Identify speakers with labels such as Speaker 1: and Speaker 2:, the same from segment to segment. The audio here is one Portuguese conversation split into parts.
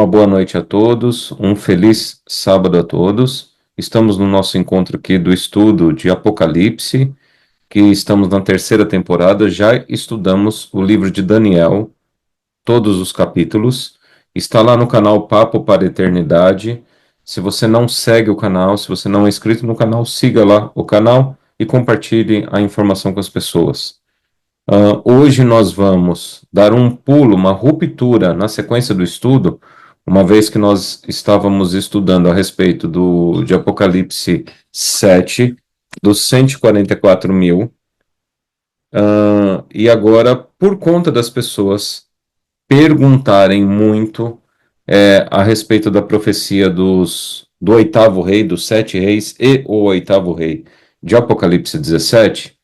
Speaker 1: Uma boa noite a todos, um feliz sábado a todos. Estamos no nosso encontro aqui do estudo de Apocalipse, que estamos na terceira temporada. Já estudamos o livro de Daniel, todos os capítulos. Está lá no canal Papo para a Eternidade. Se você não segue o canal, se você não é inscrito no canal, siga lá o canal e compartilhe a informação com as pessoas. Hoje nós vamos dar um pulo, uma ruptura na sequência do estudo, uma vez que nós estávamos estudando a respeito de Apocalipse 7, dos 144 mil, e agora, por conta das pessoas perguntarem muito a respeito da profecia do oitavo rei, dos sete reis e o oitavo rei de Apocalipse 17,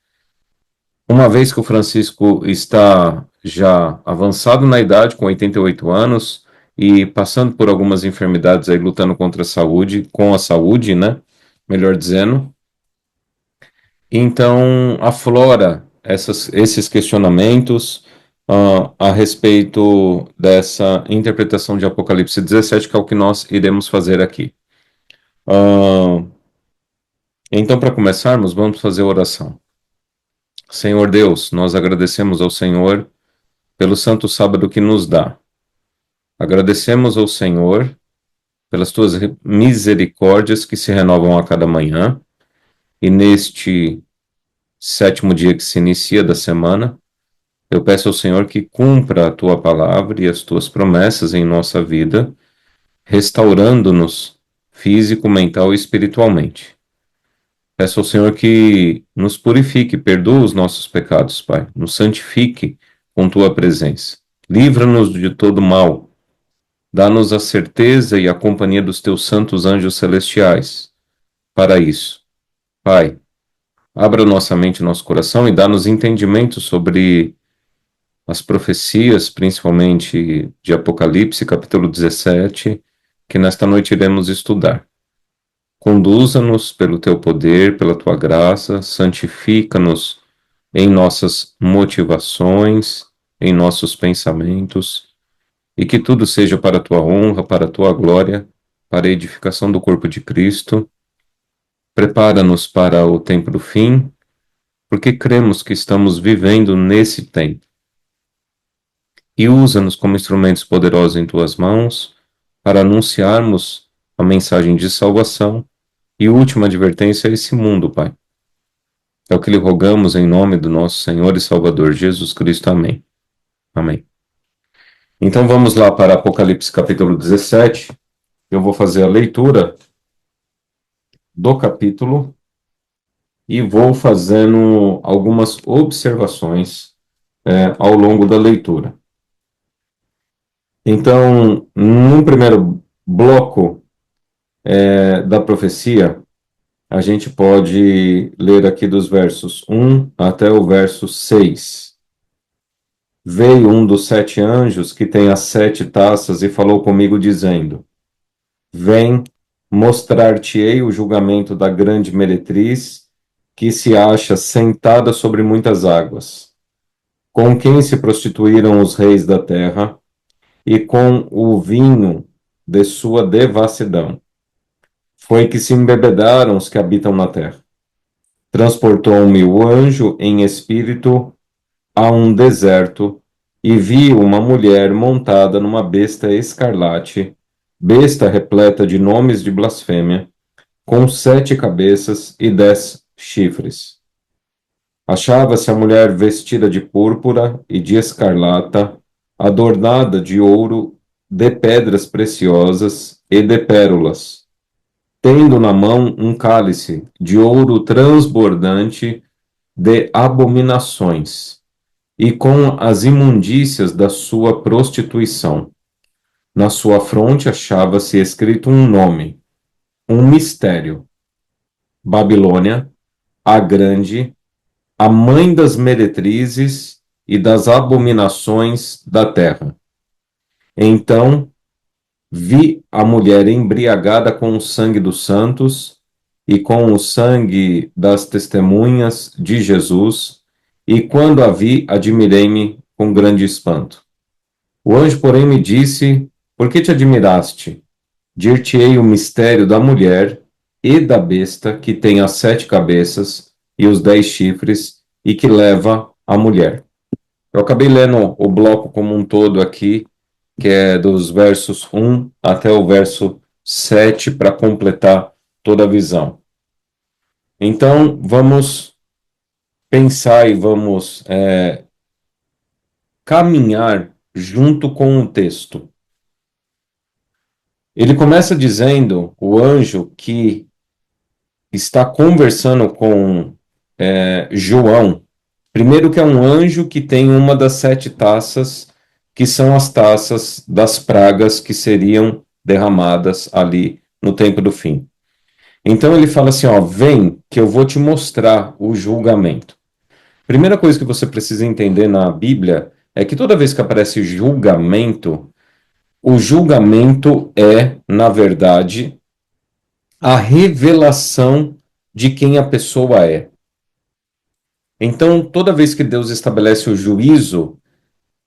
Speaker 1: uma vez que o Francisco está já avançado na idade, com 88 anos, e passando por algumas enfermidades aí, lutando contra a saúde, com a saúde, né? Melhor dizendo. Então, aflora esses questionamentos a respeito dessa interpretação de Apocalipse 17, que é o que nós iremos fazer aqui. Então, para começarmos, vamos fazer a oração. Senhor Deus, nós agradecemos ao Senhor pelo santo sábado que nos dá. Agradecemos ao Senhor pelas tuas misericórdias que se renovam a cada manhã, e neste sétimo dia que se inicia da semana, eu peço ao Senhor que cumpra a tua palavra e as tuas promessas em nossa vida, restaurando-nos físico, mental e espiritualmente. Peço ao Senhor que nos purifique, perdoe os nossos pecados, Pai, nos santifique com tua presença. Livra-nos de todo mal. Dá-nos a certeza e a companhia dos teus santos anjos celestiais. Para isso, Pai, abra nossa mente e nosso coração e dá-nos entendimento sobre as profecias, principalmente de Apocalipse, capítulo 17, que nesta noite iremos estudar. Conduza-nos pelo teu poder, pela tua graça, santifica-nos em nossas motivações, em nossos pensamentos, e que tudo seja para a tua honra, para a tua glória, para a edificação do corpo de Cristo. Prepara-nos para o tempo do fim, porque cremos que estamos vivendo nesse tempo. E usa-nos como instrumentos poderosos em tuas mãos, para anunciarmos a mensagem de salvação e última advertência a esse mundo, Pai. É o que lhe rogamos em nome do nosso Senhor e Salvador Jesus Cristo. Amém. Amém. Então vamos lá para Apocalipse capítulo 17. Eu vou fazer a leitura do capítulo e vou fazendo algumas observações ao longo da leitura. Então, num primeiro bloco da profecia, a gente pode ler aqui dos versos 1 até o verso 6. Veio um dos 7 anjos que tem as 7 taças e falou comigo dizendo: Vem, mostrar-te-ei o julgamento da grande meretriz, que se acha sentada sobre muitas águas, com quem se prostituíram os reis da terra, e com o vinho de sua devassidão. Foi que se embebedaram os que habitam na terra. Transportou-me o anjo em espírito a um deserto, e vi uma mulher montada numa besta escarlate, besta repleta de nomes de blasfêmia, com 7 cabeças e 10 chifres. Achava-se a mulher vestida de púrpura e de escarlata, adornada de ouro, de pedras preciosas e de pérolas, tendo na mão um cálice de ouro transbordante de abominações, e com as imundícias da sua prostituição. Na sua fronte achava-se escrito um nome, um mistério: Babilônia, a Grande, a mãe das meretrizes e das abominações da terra. Então vi a mulher embriagada com o sangue dos santos e com o sangue das testemunhas de Jesus, e quando a vi, admirei-me com grande espanto. O anjo, porém, me disse Por que te admiraste? Dir-te-ei o mistério da mulher e da besta que tem as 7 cabeças e os 10 chifres e que leva a mulher. Eu acabei lendo o bloco como um todo aqui, que é dos versos 1 até o verso 7 para completar toda a visão. Então, vamos pensar e vamos caminhar junto com o texto. Ele começa dizendo, o anjo que está conversando com João, primeiro que é um anjo que tem uma das 7 taças, que são as taças das pragas que seriam derramadas ali no tempo do fim. Então ele fala assim, ó, vem que eu vou te mostrar o julgamento. Primeira coisa que você precisa entender na Bíblia é que toda vez que aparece julgamento, o julgamento é, na verdade, a revelação de quem a pessoa é. Então, toda vez que Deus estabelece o juízo,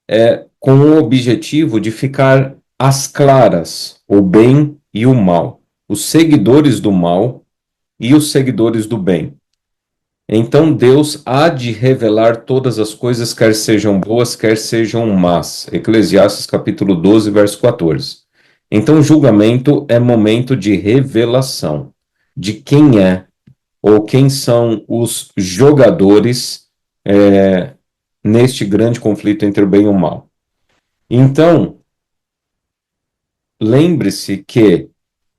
Speaker 1: é com o objetivo de ficar às claras o bem e o mal, os seguidores do mal e os seguidores do bem. Então, Deus há de revelar todas as coisas, quer sejam boas, quer sejam más. Eclesiastes capítulo 12, verso 14. Então, julgamento é momento de revelação de quem é ou quem são os jogadores neste grande conflito entre o bem e o mal. Então, lembre-se que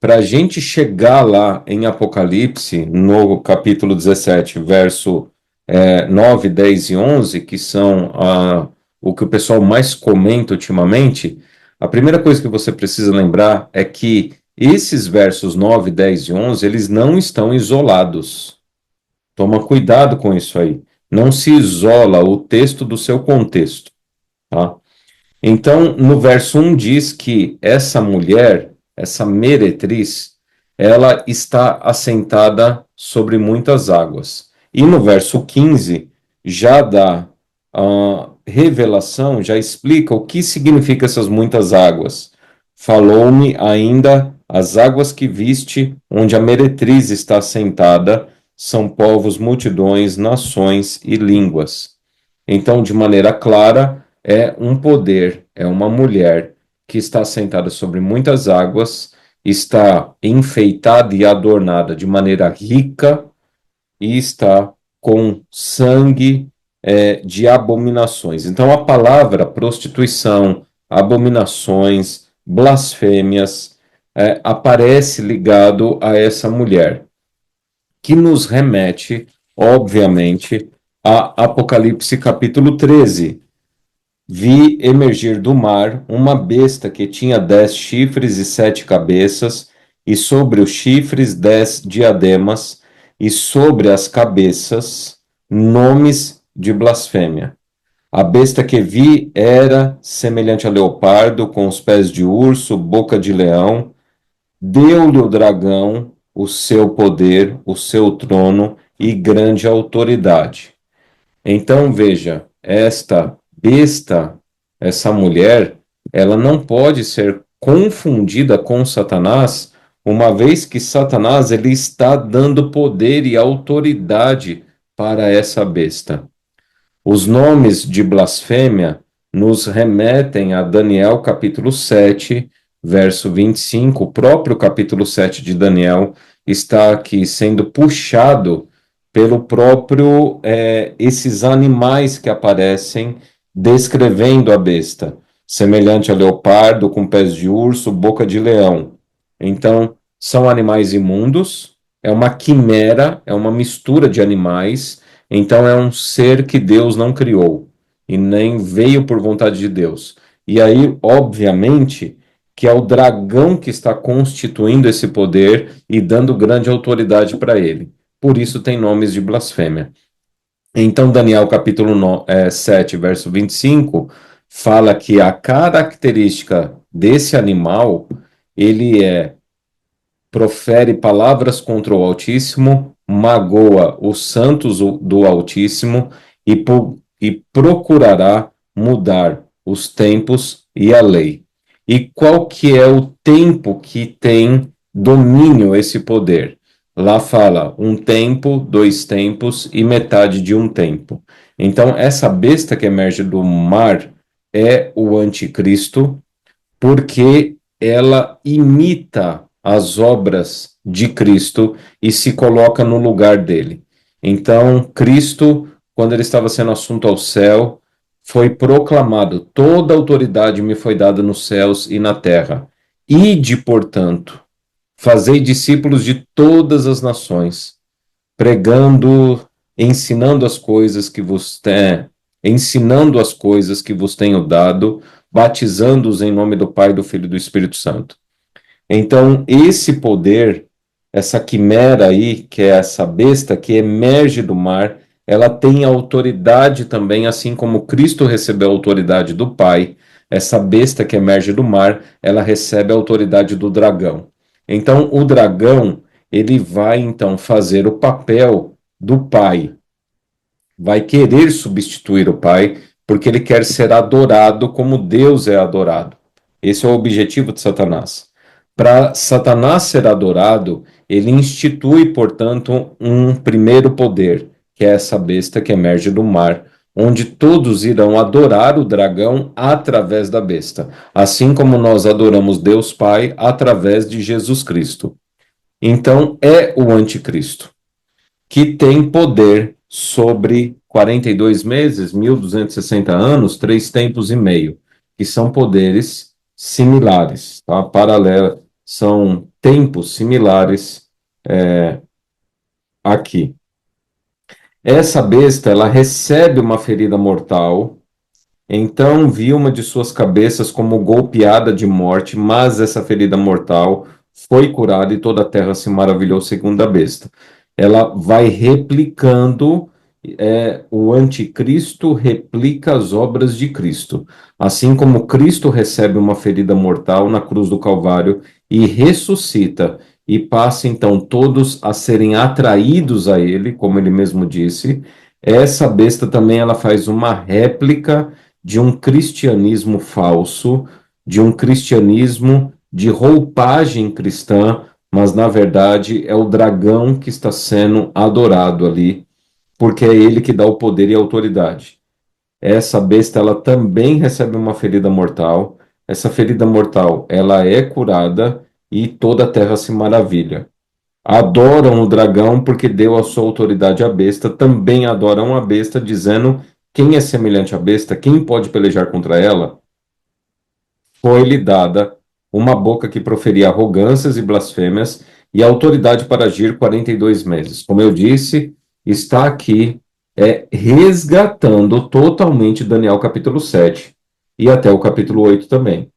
Speaker 1: para a gente chegar lá em Apocalipse, no capítulo 17, verso 9, 10 e 11, que são o que o pessoal mais comenta ultimamente, a primeira coisa que você precisa lembrar é que esses versos 9, 10 e 11, eles não estão isolados. Toma cuidado com isso aí. Não se isola o texto do seu contexto, tá? Então, no verso 1 diz que essa mulher, essa meretriz, ela está assentada sobre muitas águas. E no verso 15 já dá a revelação, já explica o que significa essas muitas águas. Falou-me ainda as águas que viste, onde a meretriz está assentada, são povos, multidões, nações e línguas. Então, de maneira clara, é um poder, é uma mulher que está sentada sobre muitas águas, está enfeitada e adornada de maneira rica e está com sangue de abominações. Então, a palavra prostituição, abominações, blasfêmias, aparece ligado a essa mulher, que nos remete, obviamente, a Apocalipse capítulo 13. Vi emergir do mar uma besta que tinha 10 chifres e 7 cabeças, e sobre os chifres 10 diademas, e sobre as cabeças nomes de blasfêmia. A besta que vi era semelhante a leopardo, com os pés de urso, boca de leão. Deu-lhe o dragão o seu poder, o seu trono e grande autoridade. Então, veja, esta besta, essa mulher, ela não pode ser confundida com Satanás, uma vez que Satanás ele está dando poder e autoridade para essa besta. Os nomes de blasfêmia nos remetem a Daniel capítulo 7, verso 25. O próprio capítulo 7 de Daniel está aqui sendo puxado pelo próprio esses animais que aparecem descrevendo a besta, semelhante a leopardo, com pés de urso, boca de leão. Então, são animais imundos, é uma quimera, é uma mistura de animais, então é um ser que Deus não criou e nem veio por vontade de Deus. E aí, obviamente, que é o dragão que está constituindo esse poder e dando grande autoridade para ele. Por isso tem nomes de blasfêmia. Então, Daniel capítulo 7, verso 25, fala que a característica desse animal, ele profere palavras contra o Altíssimo, magoa os santos do Altíssimo e procurará mudar os tempos e a lei. E qual que é o tempo que tem domínio esse poder? Lá fala um tempo, dois tempos e metade de um tempo. Então, essa besta que emerge do mar é o anticristo, porque ela imita as obras de Cristo e se coloca no lugar dele. Então, Cristo, quando ele estava sendo assunto ao céu, foi proclamado: toda autoridade me foi dada nos céus e na terra. Ide, portanto, fazei discípulos de todas as nações, pregando, ensinando as coisas que vos tem, ensinando as coisas que vos tenho dado, batizando-os em nome do Pai, do Filho e do Espírito Santo. Então, esse poder, essa quimera aí, que é essa besta que emerge do mar, ela tem autoridade também, assim como Cristo recebeu a autoridade do Pai. Essa besta que emerge do mar, ela recebe a autoridade do dragão. Então, o dragão, ele vai então fazer o papel do pai, vai querer substituir o pai, porque ele quer ser adorado como Deus é adorado. Esse é o objetivo de Satanás. Para Satanás ser adorado, ele institui, portanto, um primeiro poder, que é essa besta que emerge do mar, onde todos irão adorar o dragão através da besta, assim como nós adoramos Deus Pai através de Jesus Cristo. Então, é o anticristo, que tem poder sobre 42 meses, 1260 anos, 3 tempos e meio, que são poderes similares, tá? Paralelo, são tempos similares aqui. Essa besta, ela recebe uma ferida mortal. Então vi uma de suas cabeças como golpeada de morte, mas essa ferida mortal foi curada e toda a terra se maravilhou segundo a besta. Ela vai replicando, o anticristo replica as obras de Cristo. Assim como Cristo recebe uma ferida mortal na cruz do Calvário e ressuscita, e passa então todos a serem atraídos a ele, como ele mesmo disse, essa besta também ela faz uma réplica de um cristianismo falso, de um cristianismo de roupagem cristã, mas na verdade é o dragão que está sendo adorado ali, porque é ele que dá o poder e a autoridade. Essa besta ela também recebe uma ferida mortal. Essa ferida mortal, ela é curada e toda a terra se maravilha. Adoram o dragão porque deu a sua autoridade à besta, também adoram a besta, dizendo: quem é semelhante à besta, quem pode pelejar contra ela? Foi-lhe dada uma boca que proferia arrogâncias e blasfêmias e autoridade para agir 42 meses. Como eu disse, está aqui resgatando totalmente Daniel capítulo 7 e até o capítulo 8 também.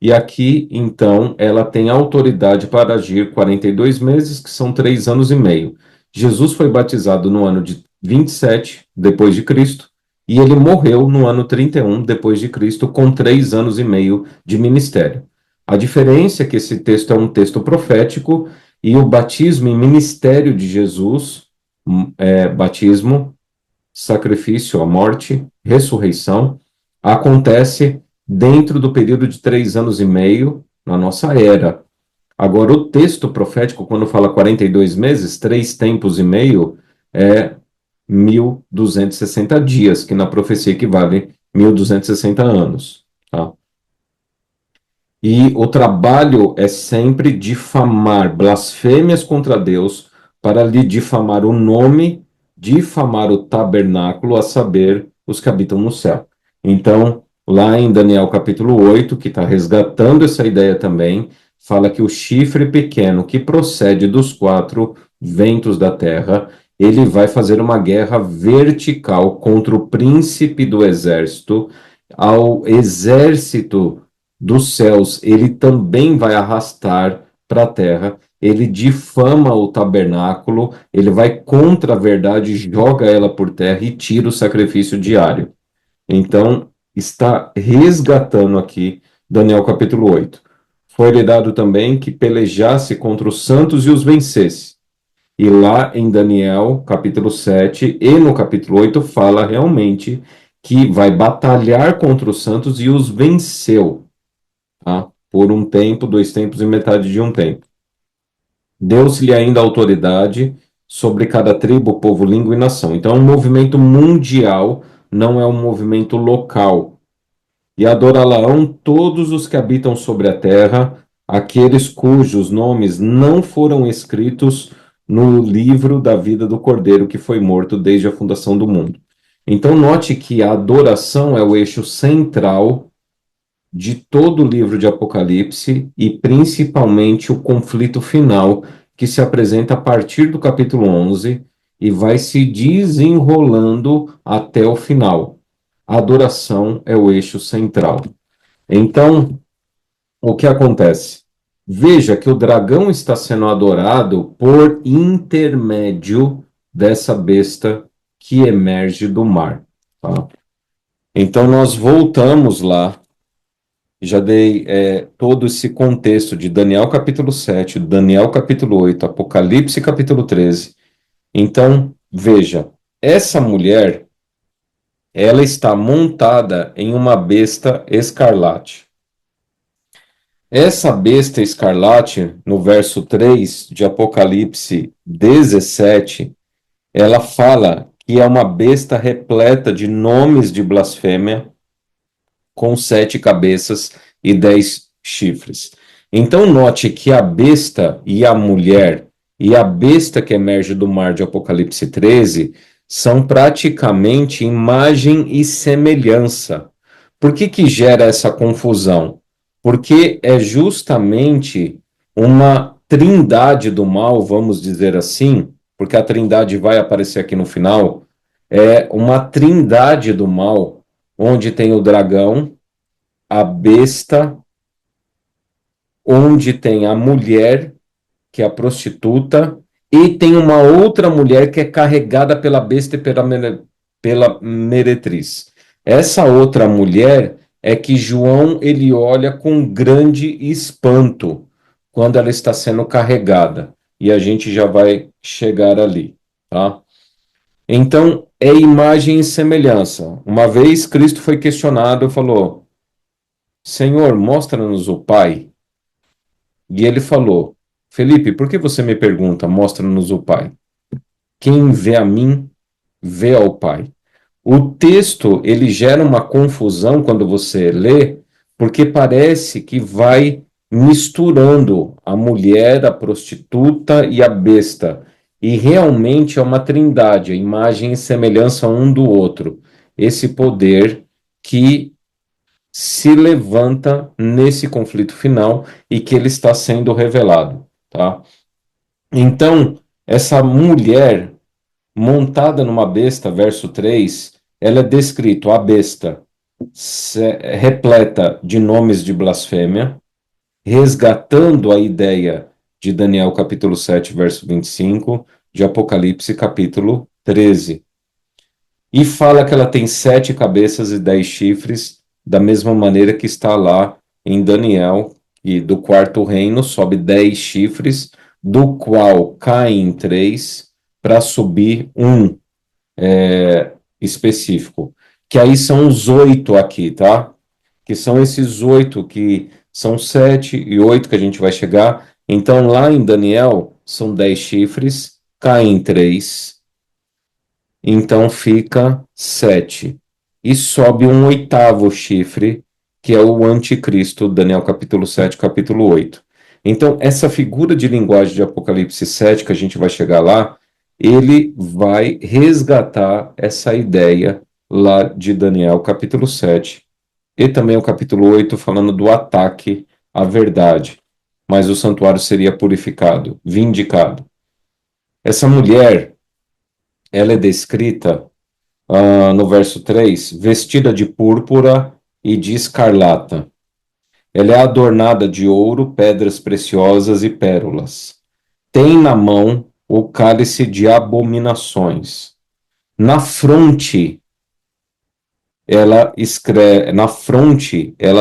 Speaker 1: E aqui, então, ela tem autoridade para agir 42 meses, que são 3 anos e meio. Jesus foi batizado no ano de 27 depois de Cristo, e ele morreu no ano 31 depois de Cristo, com 3 anos e meio de ministério. A diferença é que esse texto é um texto profético, e o batismo e ministério de Jesus, batismo, sacrifício, a morte, ressurreição, acontece dentro do período de 3 anos e meio na nossa era. Agora, o texto profético, quando fala 42 meses, 3 tempos e meio, é 1260 dias, que na profecia equivale 1260 anos. Tá? E o trabalho é sempre difamar blasfêmias contra Deus para lhe difamar o nome, difamar o tabernáculo, a saber, os que habitam no céu. Então, lá em Daniel capítulo 8, que está resgatando essa ideia também, fala que o chifre pequeno que procede dos 4 ventos da terra, ele vai fazer uma guerra vertical contra o príncipe do exército, ao exército dos céus, ele também vai arrastar para a terra, ele difama o tabernáculo, ele vai contra a verdade, joga ela por terra e tira o sacrifício diário. Então, está resgatando aqui Daniel capítulo 8. Foi-lhe dado também que pelejasse contra os santos e os vencesse. E lá em Daniel, capítulo 7 e no capítulo 8, fala realmente que vai batalhar contra os santos e os venceu. tá? Por um tempo, dois tempos e metade de um tempo. Deu-se-lhe ainda autoridade sobre cada tribo, povo, língua e nação. Então, é um movimento mundial, não é um movimento local. E adorá-la-ão todos os que habitam sobre a terra, aqueles cujos nomes não foram escritos no livro da vida do Cordeiro que foi morto desde a fundação do mundo. Então, note que a adoração é o eixo central de todo o livro de Apocalipse e principalmente o conflito final que se apresenta a partir do capítulo 11 e vai se desenrolando até o final. A adoração é o eixo central. Então, o que acontece? Veja que o dragão está sendo adorado por intermédio dessa besta que emerge do mar. Tá? Então, nós voltamos lá. Já dei todo esse contexto de Daniel capítulo 7, Daniel capítulo 8, Apocalipse capítulo 13. Então, veja, essa mulher, ela está montada em uma besta escarlate. Essa besta escarlate, no verso 3 de Apocalipse 17, ela fala que é uma besta repleta de nomes de blasfêmia, com 7 cabeças e 10 chifres. Então, note que a besta e a mulher e a besta que emerge do mar de Apocalipse 13 são praticamente imagem e semelhança. Por que que gera essa confusão? Porque é justamente uma trindade do mal, vamos dizer assim, porque a trindade vai aparecer aqui no final, é uma trindade do mal, onde tem o dragão, a besta, onde tem a mulher, que é a prostituta, e tem uma outra mulher que é carregada pela besta e pela meretriz. Essa outra mulher é que João ele olha com grande espanto quando ela está sendo carregada. E a gente já vai chegar ali, tá? Então, é imagem e semelhança. Uma vez Cristo foi questionado, falou: Senhor, mostra-nos o Pai. E ele falou: Felipe, por que você me pergunta, mostra-nos o Pai? Quem vê a mim, vê ao Pai. O texto, ele gera uma confusão quando você lê, porque parece que vai misturando a mulher, a prostituta e a besta. E realmente é uma trindade, a imagem e semelhança um do outro. Esse poder que se levanta nesse conflito final e que ele está sendo revelado, tá? Então, essa mulher montada numa besta, verso 3, ela é descrito, a besta, repleta de nomes de blasfêmia, resgatando a ideia de Daniel capítulo 7, verso 25, de Apocalipse capítulo 13. E fala que ela tem 7 cabeças e 10 chifres, da mesma maneira que está lá em Daniel, e do quarto reino sobe 10 chifres, do qual caem 3 para subir um específico. Que aí são os 8 aqui, tá? Que são esses 8 que são 7 e 8 que a gente vai chegar. Então lá em Daniel são 10 chifres, caem 3, então fica 7. E sobe um oitavo chifre, que é o anticristo, Daniel capítulo 7, capítulo 8. Então, essa figura de linguagem de Apocalipse 7, que a gente vai chegar lá, ele vai resgatar essa ideia lá de Daniel capítulo 7, e também o capítulo 8, falando do ataque à verdade. Mas o santuário seria purificado, vindicado. Essa mulher, ela é descrita no verso 3, vestida de púrpura e de escarlata. Ela é adornada de ouro, pedras preciosas e pérolas. Tem na mão o cálice de abominações. Na fronte, ela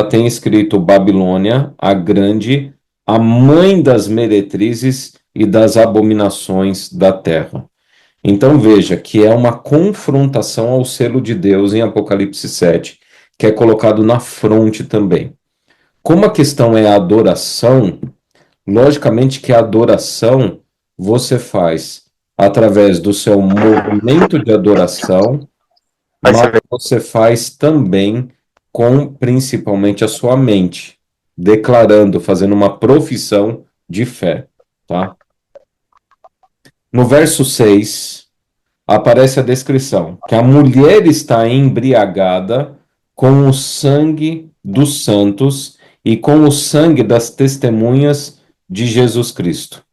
Speaker 1: tem escrito Babilônia, a grande, a mãe das meretrizes e das abominações da terra. Então veja que é uma confrontação ao selo de Deus em Apocalipse 7, que é colocado na fronte também. Como a questão é a adoração, logicamente que a adoração você faz através do seu movimento de adoração, mas você faz também com principalmente a sua mente, declarando, fazendo uma profissão de fé, tá? No verso 6 aparece a descrição que a mulher está embriagada com o sangue dos santos e com o sangue das testemunhas de Jesus Cristo.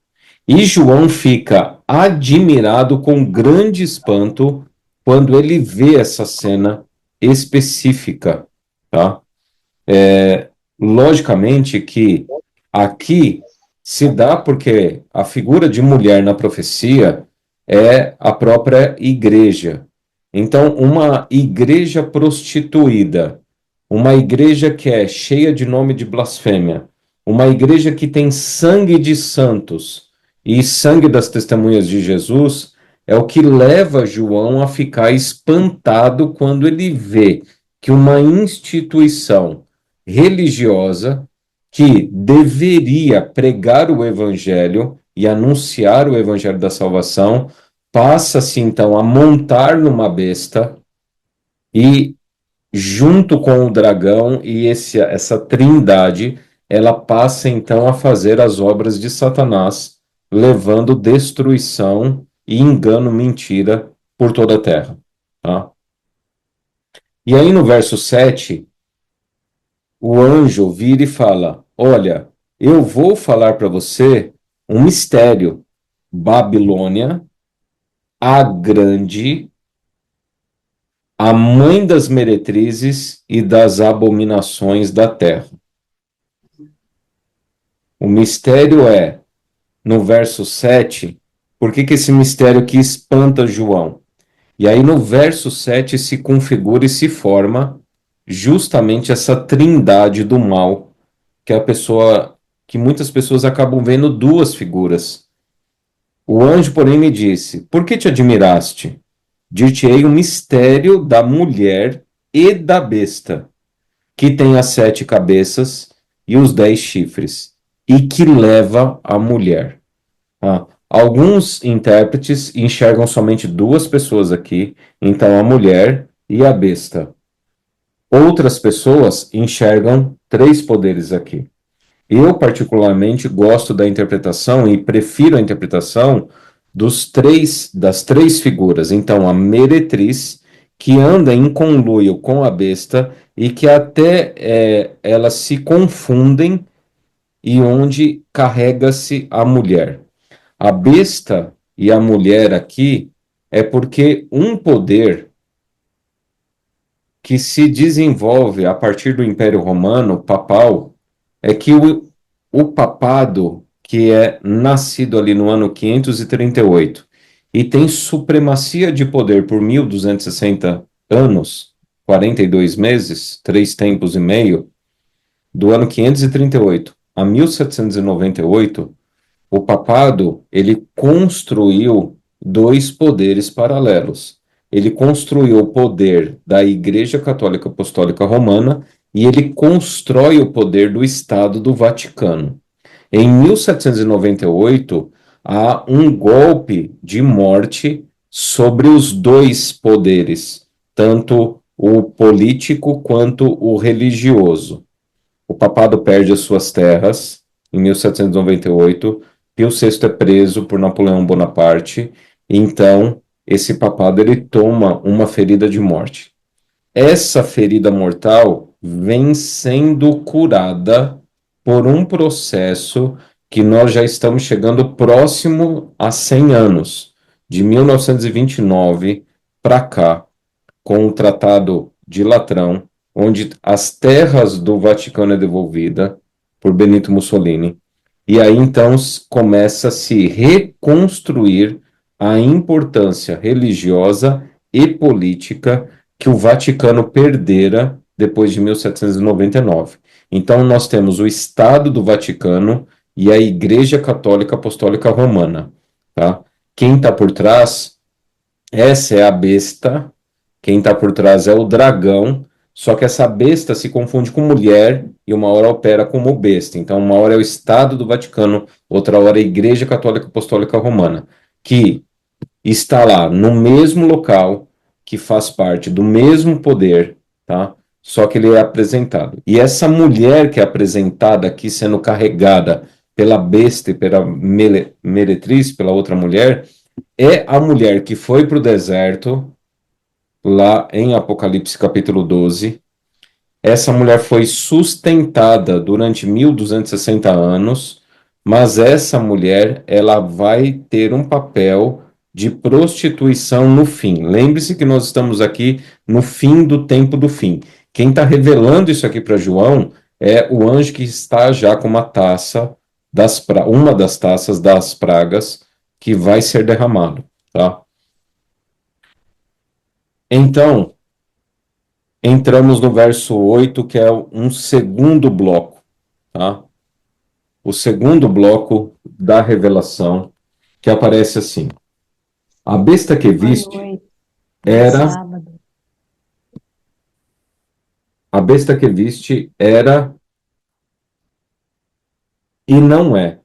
Speaker 1: E João fica admirado com grande espanto quando ele vê essa cena específica, tá? Logicamente que aqui se dá porque a figura de mulher na profecia é a própria igreja. Então, uma igreja prostituída, uma igreja que é cheia de nome de blasfêmia, uma igreja que tem sangue de santos e sangue das testemunhas de Jesus, é o que leva João a ficar espantado quando ele vê que uma instituição religiosa que deveria pregar o evangelho e anunciar o evangelho da salvação, passa-se então a montar numa besta e junto com o dragão e essa trindade, ela passa então a fazer as obras de Satanás, levando destruição e engano, mentira por toda a terra, tá? E aí no verso 7 o anjo vira e fala: Olha, eu vou falar para você um mistério. Babilônia, a grande, a mãe das meretrizes e das abominações da terra. O mistério é, no verso 7, por que esse mistério que espanta João? E aí no verso 7 se configura e se forma justamente essa trindade do mal que a pessoa, que muitas pessoas acabam vendo duas figuras. O anjo, porém, me disse: Por que te admiraste? Dir-te-ei o mistério da mulher e da besta, que tem as 7 cabeças e os 10 chifres, e que leva a mulher. Alguns intérpretes enxergam somente duas pessoas aqui, então a mulher e a besta. Outras pessoas enxergam 3 poderes aqui. Eu, particularmente, gosto da interpretação e prefiro a interpretação das três figuras. Então, a meretriz, que anda em conluio com a besta e que até elas se confundem e onde carrega-se a mulher. A besta e a mulher aqui é porque um poder que se desenvolve a partir do Império Romano papal é que o papado, que é nascido ali no ano 538 e tem supremacia de poder por 1260 anos, 42 meses, 3 tempos e meio, do ano 538 a 1798, o papado, ele construiu 2 poderes paralelos. Ele construiu o poder da Igreja Católica Apostólica Romana e ele constrói o poder do Estado do Vaticano. Em 1798, há um golpe de morte sobre os 2 poderes, tanto o político quanto o religioso. O papado perde as suas terras em 1798. Pio VI é preso por Napoleão Bonaparte. Então, esse papado ele toma uma ferida de morte. Essa ferida mortal vem sendo curada por um processo que nós já estamos chegando próximo a 100 anos, de 1929 para cá, com o Tratado de Latrão, onde as terras do Vaticano é devolvida por Benito Mussolini. E aí então começa a se reconstruir a importância religiosa e política que o Vaticano perdera depois de 1799. Então nós temos o Estado do Vaticano e a Igreja Católica Apostólica Romana, tá? Quem está por trás, essa é a besta, quem está por trás é o dragão, Só que essa besta se confunde com mulher e uma hora opera como besta. Então, uma hora é o Estado do Vaticano, outra hora é a Igreja Católica Apostólica Romana, que está lá no mesmo local, que faz parte do mesmo poder, tá? Só que ele é apresentado. E essa mulher que é apresentada aqui sendo carregada pela besta e pela meretriz, pela outra mulher, é a mulher que foi para o deserto, lá em Apocalipse capítulo 12. Essa mulher foi sustentada durante 1260 anos, mas essa mulher, ela vai ter um papel de prostituição no fim. Lembre-se que nós estamos aqui no fim do tempo do fim. Quem está revelando isso aqui para João é o anjo que está já com uma taça uma das taças das pragas que vai ser derramado, tá? Então, entramos no verso 8, que é um segundo bloco, tá? O segundo bloco da revelação, que aparece assim: a besta que viste era a besta que viste era e não é.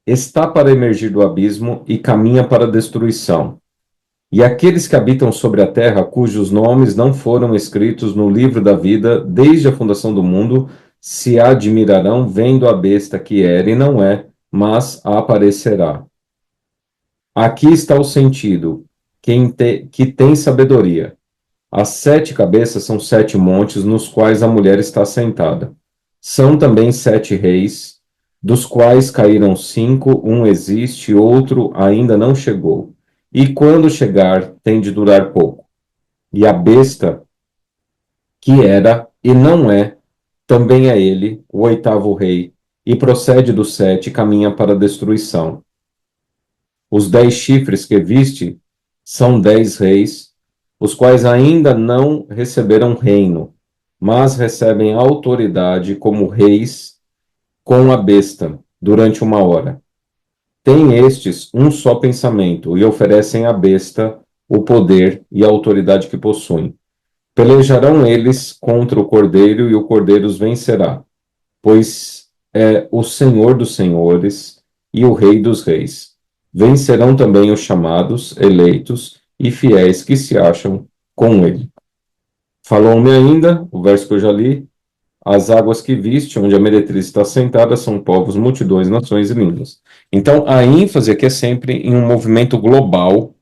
Speaker 1: Está para emergir do abismo e caminha para a destruição. E aqueles que habitam sobre a terra, cujos nomes não foram escritos no livro da vida desde a fundação do mundo, se admirarão vendo a besta que era e não é, mas aparecerá. Aqui está o sentido, que tem sabedoria. As 7 cabeças são 7 montes nos quais a mulher está sentada. São também 7 reis, dos quais caíram 5, um existe, outro ainda não chegou. E quando chegar, tem de durar pouco. E a besta, que era e não é, também é ele, o 8º rei, e procede do 7 e caminha para a destruição. Os 10 chifres que viste são 10 reis, os quais ainda não receberam reino, mas recebem autoridade como reis com a besta durante uma hora. Têm estes um só pensamento e oferecem à besta o poder e a autoridade que possuem. Pelejarão eles contra o cordeiro e o cordeiro os vencerá, pois é o Senhor dos senhores e o Rei dos reis. Vencerão também os chamados, eleitos e fiéis que se acham com ele. Falou-me ainda, o verso que eu já li: as águas que viste, onde a meretriz está sentada, são povos, multidões, nações e línguas. Então, a ênfase aqui é sempre em um movimento global,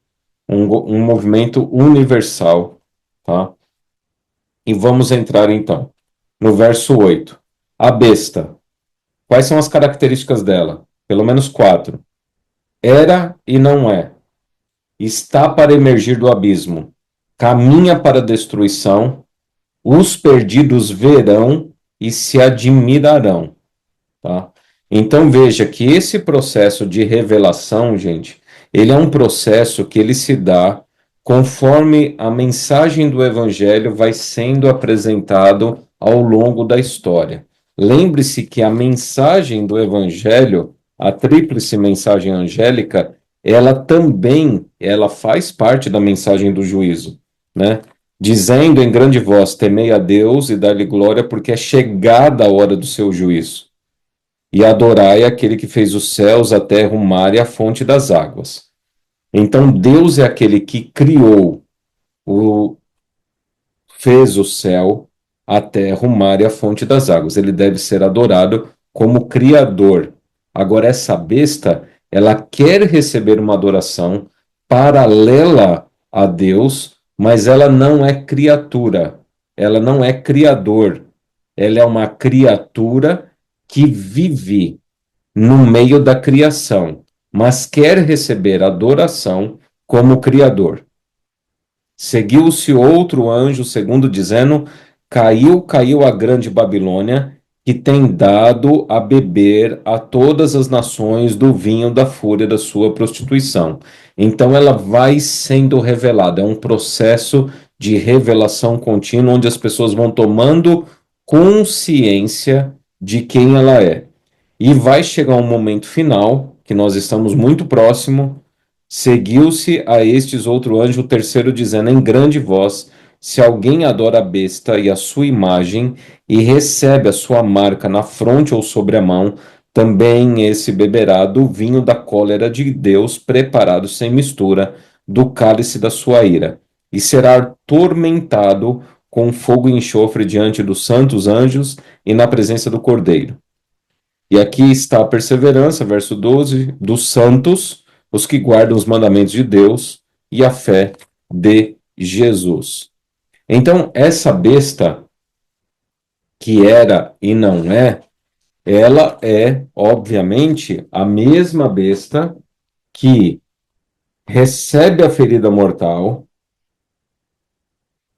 Speaker 1: um movimento universal, tá? E vamos entrar, então, no verso 8. A besta. Quais são as características dela? Pelo menos 4. Era e não é. Está para emergir do abismo. Caminha para a destruição. Os perdidos verão e se admirarão. Tá? Então veja que esse processo de revelação, gente, ele é um processo que ele se dá conforme a mensagem do evangelho vai sendo apresentado ao longo da história. Lembre-se que a mensagem do evangelho, a tríplice mensagem angélica, ela faz parte da mensagem do juízo, né? Dizendo em grande voz: temei a Deus e dai-lhe glória, porque é chegada a hora do seu juízo. E adorai aquele que fez os céus, a terra, o mar e a fonte das águas. Então, Deus é aquele que criou, fez o céu, a terra, o mar e a fonte das águas. Ele deve ser adorado como criador. Agora, essa besta, ela quer receber uma adoração paralela a Deus, mas ela não é criatura, ela não é criador. Ela é uma criatura que vive no meio da criação, mas quer receber adoração como criador. Seguiu-se outro anjo, segundo dizendo: caiu a grande Babilônia, que tem dado a beber a todas as nações do vinho da fúria da sua prostituição. Então ela vai sendo revelada, é um processo de revelação contínua, onde as pessoas vão tomando consciência de quem ela é. E vai chegar um momento final, que nós estamos muito próximo. Seguiu-se a estes outro anjo, o terceiro, dizendo em grande voz: se alguém adora a besta e a sua imagem e recebe a sua marca na fronte ou sobre a mão, também esse beberá do vinho da cólera de Deus, preparado sem mistura, do cálice da sua ira, e será atormentado com fogo e enxofre diante dos santos anjos e na presença do Cordeiro. E aqui está a perseverança, verso 12, dos santos, os que guardam os mandamentos de Deus e a fé de Jesus. Então, essa besta, que era e não é, ela é, obviamente, a mesma besta que recebe a ferida mortal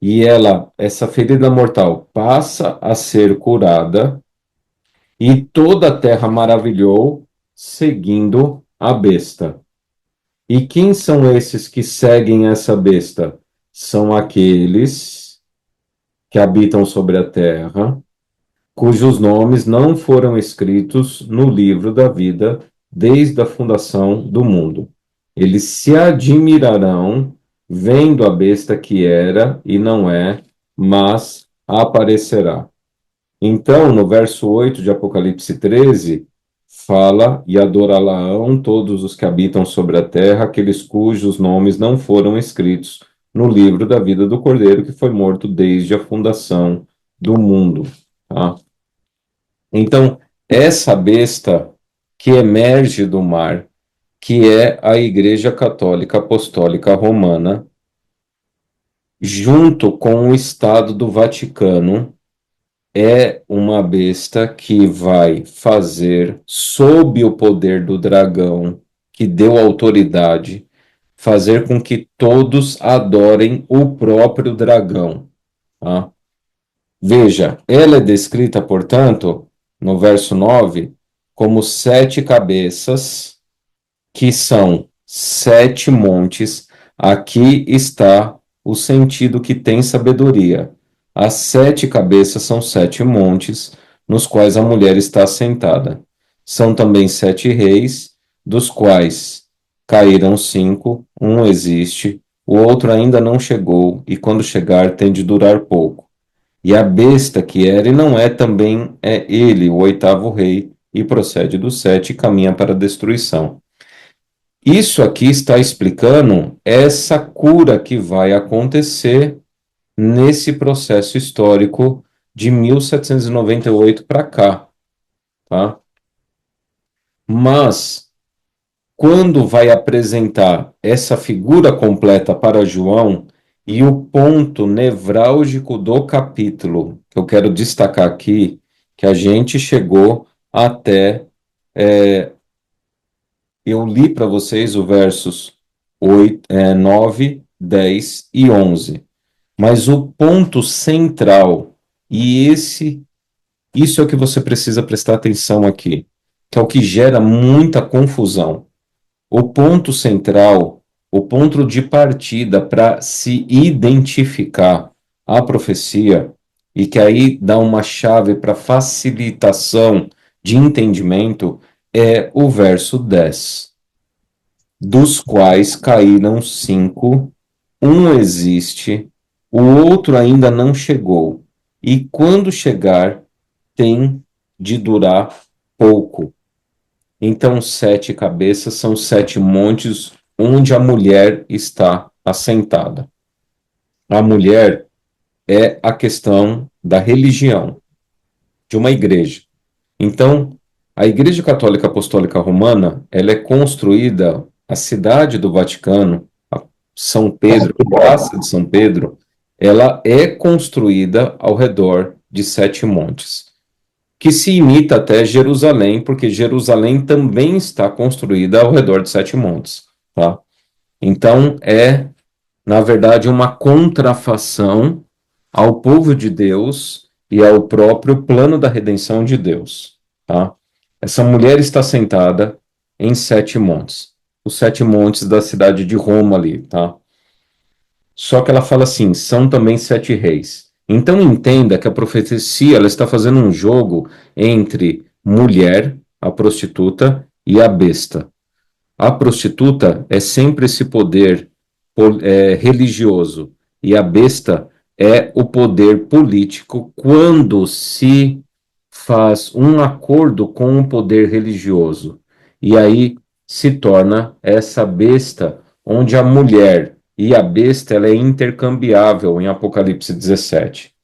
Speaker 1: e essa ferida mortal passa a ser curada e toda a terra maravilhou seguindo a besta. E quem são esses que seguem essa besta? São aqueles que habitam sobre a terra, cujos nomes não foram escritos no livro da vida desde a fundação do mundo. Eles se admirarão vendo a besta que era e não é, mas aparecerá. Então, no verso 8 de Apocalipse 13, fala: e adorá-la-ão todos os que habitam sobre a terra, aqueles cujos nomes não foram escritos no livro da vida do Cordeiro, que foi morto desde a fundação do mundo. Tá? Então, essa besta que emerge do mar, que é a Igreja Católica Apostólica Romana, junto com o Estado do Vaticano, é uma besta que vai fazer, sob o poder do dragão, que deu autoridade, fazer com que todos adorem o próprio dragão. Tá? Veja, ela é descrita, portanto, no verso 9, como 7 cabeças, que são 7 montes. Aqui está o sentido que tem sabedoria. As 7 cabeças são 7 montes, nos quais a mulher está assentada. São também 7 reis, dos quais caíram 5, um existe, o outro ainda não chegou, e quando chegar tem de durar pouco. E a besta que era e não é também é ele, o 8º rei, e procede dos 7 e caminha para a destruição. Isso aqui está explicando essa cura que vai acontecer nesse processo histórico de 1798 para cá, tá? Mas quando vai apresentar essa figura completa para João e o ponto nevrálgico do capítulo, que eu quero destacar aqui, que a gente chegou até, eu li para vocês os versos 9, 10 e 11. Mas o ponto central, e isso é o que você precisa prestar atenção aqui, que é o que gera muita confusão. O ponto central, o ponto de partida para se identificar a profecia, e que aí dá uma chave para facilitação de entendimento, é o verso 10. Dos quais caíram 5, um existe, o outro ainda não chegou, e quando chegar, tem de durar pouco. Então, 7 cabeças são 7 montes onde a mulher está assentada. A mulher é a questão da religião, de uma igreja. Então, a Igreja Católica Apostólica Romana, ela é construída, a cidade do Vaticano, São Pedro, a Praça de São Pedro, ela é construída ao redor de 7 montes, que se imita até Jerusalém, porque Jerusalém também está construída ao redor de 7 montes, tá? Então, na verdade, uma contrafação ao povo de Deus e ao próprio plano da redenção de Deus, tá? Essa mulher está sentada em 7 montes, os 7 montes da cidade de Roma ali, tá? Só que ela fala assim, são também 7 reis. Então entenda que a profecia ela está fazendo um jogo entre mulher, a prostituta, e a besta. A prostituta é sempre esse poder religioso, e a besta é o poder político quando se faz um acordo com o poder religioso. E aí se torna essa besta, onde a mulher e a besta ela é intercambiável em Apocalipse 17.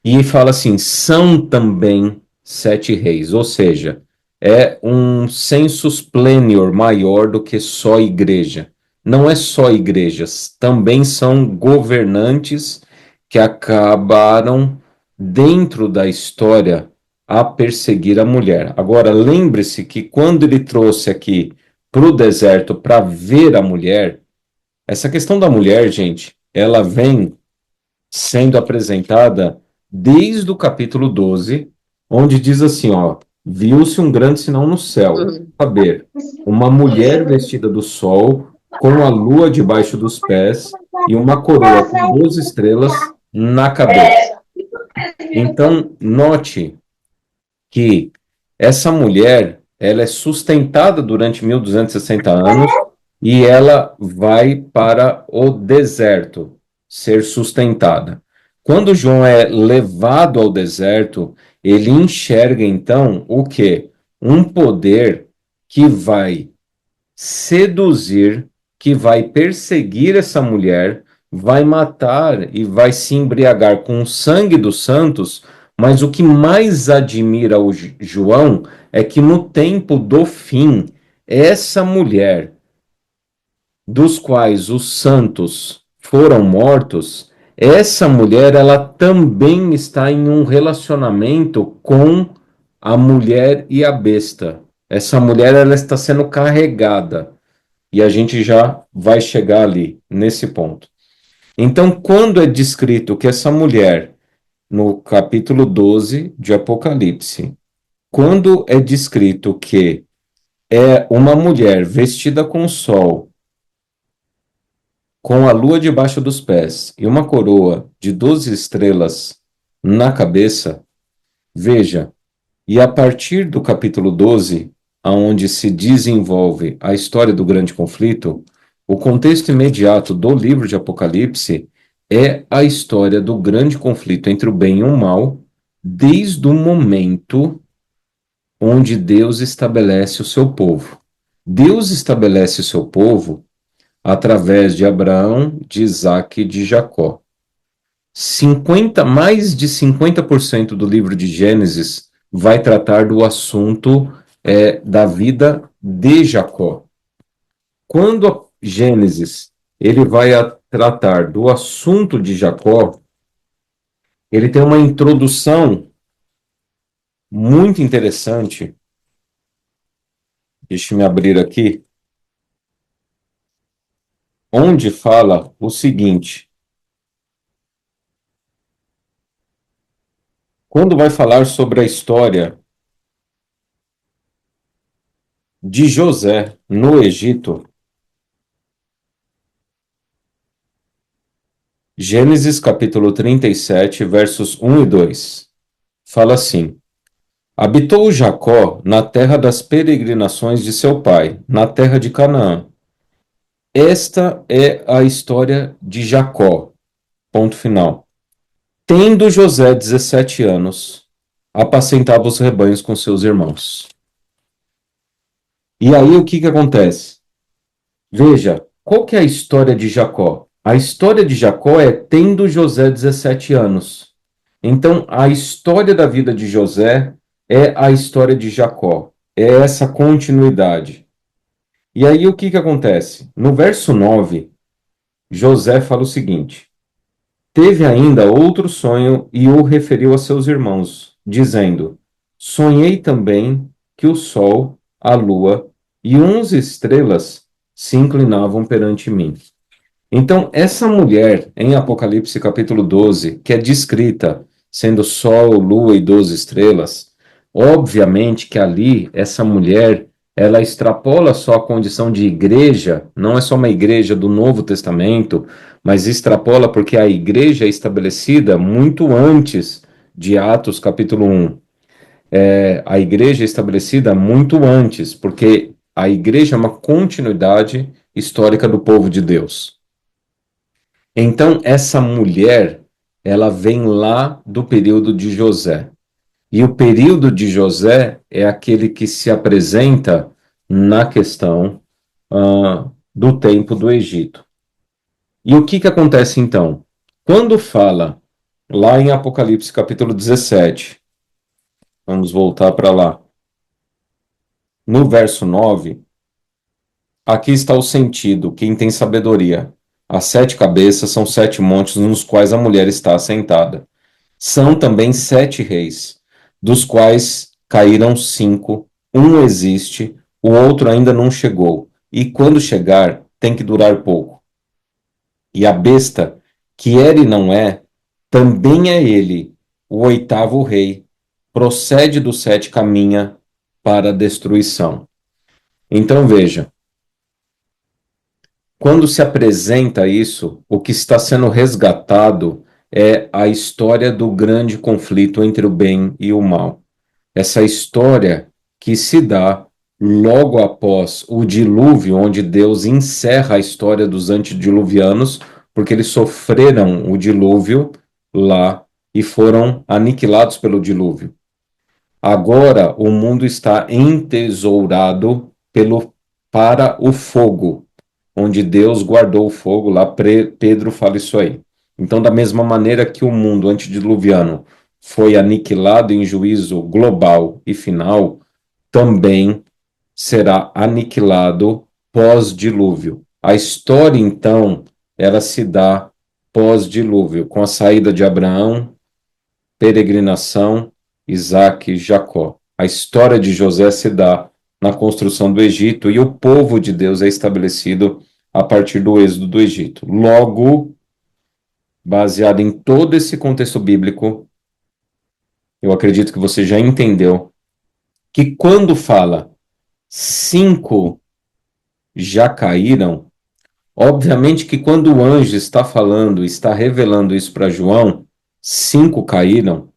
Speaker 1: E fala assim: são também sete reis, ou seja, é um sensus plenior maior do que só igreja. Não é só igrejas, também são governantes que acabaram dentro da história a perseguir a mulher. Agora, lembre-se que quando ele trouxe aqui para o deserto para ver a mulher, essa questão da mulher, gente, ela vem sendo apresentada desde o capítulo 12, onde diz assim, ó, viu-se um grande sinal no céu, saber, uma mulher vestida do sol, com a lua debaixo dos pés e uma coroa com 12 estrelas na cabeça. Então, note que essa mulher, ela é sustentada durante 1260 anos e ela vai para o deserto ser sustentada. Quando João é levado ao deserto, ele enxerga então o quê? Um poder que vai seduzir, que vai perseguir essa mulher, vai matar e vai se embriagar com o sangue dos santos, mas o que mais admira o João é que no tempo do fim, essa mulher, dos quais os santos foram mortos, essa mulher ela também está em um relacionamento com a mulher e a besta. Essa mulher ela está sendo carregada. E a gente já vai chegar ali, nesse ponto. Então, quando é descrito que essa mulher, no capítulo 12 de Apocalipse, quando é descrito que é uma mulher vestida com sol, com a lua debaixo dos pés e uma coroa de 12 estrelas na cabeça, veja, e a partir do capítulo 12, aonde se desenvolve a história do grande conflito, o contexto imediato do livro de Apocalipse é a história do grande conflito entre o bem e o mal, desde o momento onde Deus estabelece o seu povo. Deus estabelece o seu povo através de Abraão, de Isaque e de Jacó. Mais de 50% do livro de Gênesis vai tratar do assunto da vida de Jacó. Quando a Gênesis ele vai tratar do assunto de Jacó, ele tem uma introdução muito interessante. Deixa eu me abrir aqui, onde fala o seguinte: quando vai falar sobre a história de José no Egito, Gênesis capítulo 37, versos 1 e 2, fala assim: habitou Jacó na terra das peregrinações de seu pai, na terra de Canaã. Esta é a história de Jacó. Ponto final. Tendo José 17 anos, apacentava os rebanhos com seus irmãos. E aí o que acontece? Veja, qual que é a história de Jacó? A história de Jacó é tendo José 17 anos. Então, a história da vida de José é a história de Jacó. É essa continuidade. E aí o que acontece? No verso 9, José fala o seguinte: teve ainda outro sonho e o referiu a seus irmãos, dizendo: sonhei também que o sol, a lua e 11 estrelas se inclinavam perante mim. Então, essa mulher, em Apocalipse capítulo 12, que é descrita sendo sol, lua e 12 estrelas, obviamente que ali, essa mulher, ela extrapola só a condição de igreja, não é só uma igreja do Novo Testamento, mas extrapola porque a igreja é estabelecida muito antes de Atos capítulo 1. A igreja é estabelecida muito antes, porque a igreja é uma continuidade histórica do povo de Deus. Então, essa mulher, ela vem lá do período de José. E o período de José é aquele que se apresenta na questão do tempo do Egito. E o que que acontece então? Quando fala lá em Apocalipse capítulo 17, vamos voltar para lá, no verso 9, aqui está o sentido, quem tem sabedoria. As 7 cabeças são 7 montes nos quais a mulher está assentada. São também 7 reis, dos quais caíram 5. Um existe, o outro ainda não chegou. E quando chegar, tem que durar pouco. E a besta, que era e não é, também é ele, o 8º rei, procede do 7, caminha para a destruição. Então veja, quando se apresenta isso, o que está sendo resgatado é a história do grande conflito entre o bem e o mal. Essa história que se dá logo após o dilúvio, onde Deus encerra a história dos antediluvianos, porque eles sofreram o dilúvio lá e foram aniquilados pelo dilúvio. Agora o mundo está entesourado para o fogo, onde Deus guardou o fogo, lá Pedro fala isso aí. Então, da mesma maneira que o mundo antediluviano foi aniquilado em juízo global e final, também será aniquilado pós-dilúvio. A história, então, ela se dá pós-dilúvio, com a saída de Abraão, peregrinação, Isaac e Jacó. A história de José se dá na construção do Egito e o povo de Deus é estabelecido a partir do êxodo do Egito. Logo, baseado em todo esse contexto bíblico, eu acredito que você já entendeu que quando fala 5 já caíram, obviamente que quando o anjo está falando, está revelando isso para João, 5 caíram.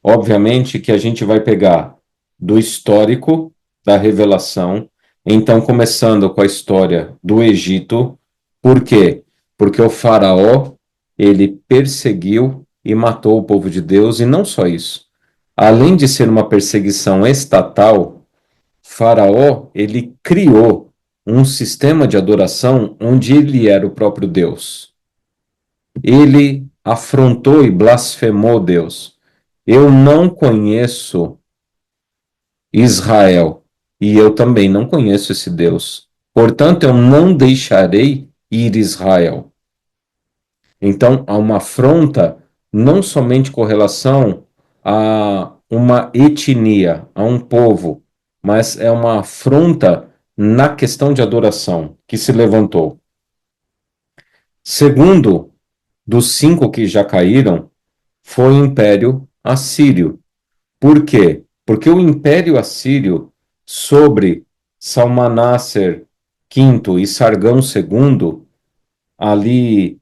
Speaker 1: Obviamente que a gente vai pegar do histórico da revelação, então começando com a história do Egito. Por quê? Porque o faraó, ele perseguiu e matou o povo de Deus, e não só isso. Além de ser uma perseguição estatal, faraó, ele criou um sistema de adoração onde ele era o próprio Deus. Ele afrontou e blasfemou Deus. Eu não conheço Israel e eu também não conheço esse Deus. Portanto, eu não deixarei ir Israel. Então, há uma afronta não somente com relação a uma etnia, a um povo, mas é uma afronta na questão de adoração que se levantou. Segundo dos 5 que já caíram, foi o Império Assírio. Por quê? Porque o Império Assírio, sobre Salmaneser V e Sargão II, ali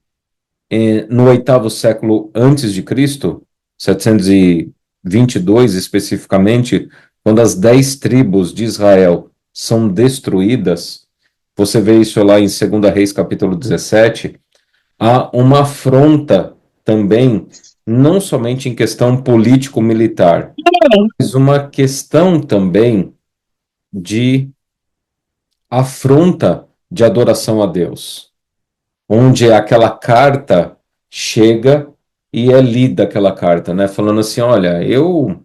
Speaker 1: no 8º século antes de Cristo, 722 especificamente, quando as 10 tribos de Israel são destruídas, você vê isso lá em 2 Reis capítulo 17, há uma afronta também, não somente em questão político-militar, mas uma questão também de afronta de adoração a Deus, onde aquela carta chega e é lida aquela carta, né? Falando assim, olha, eu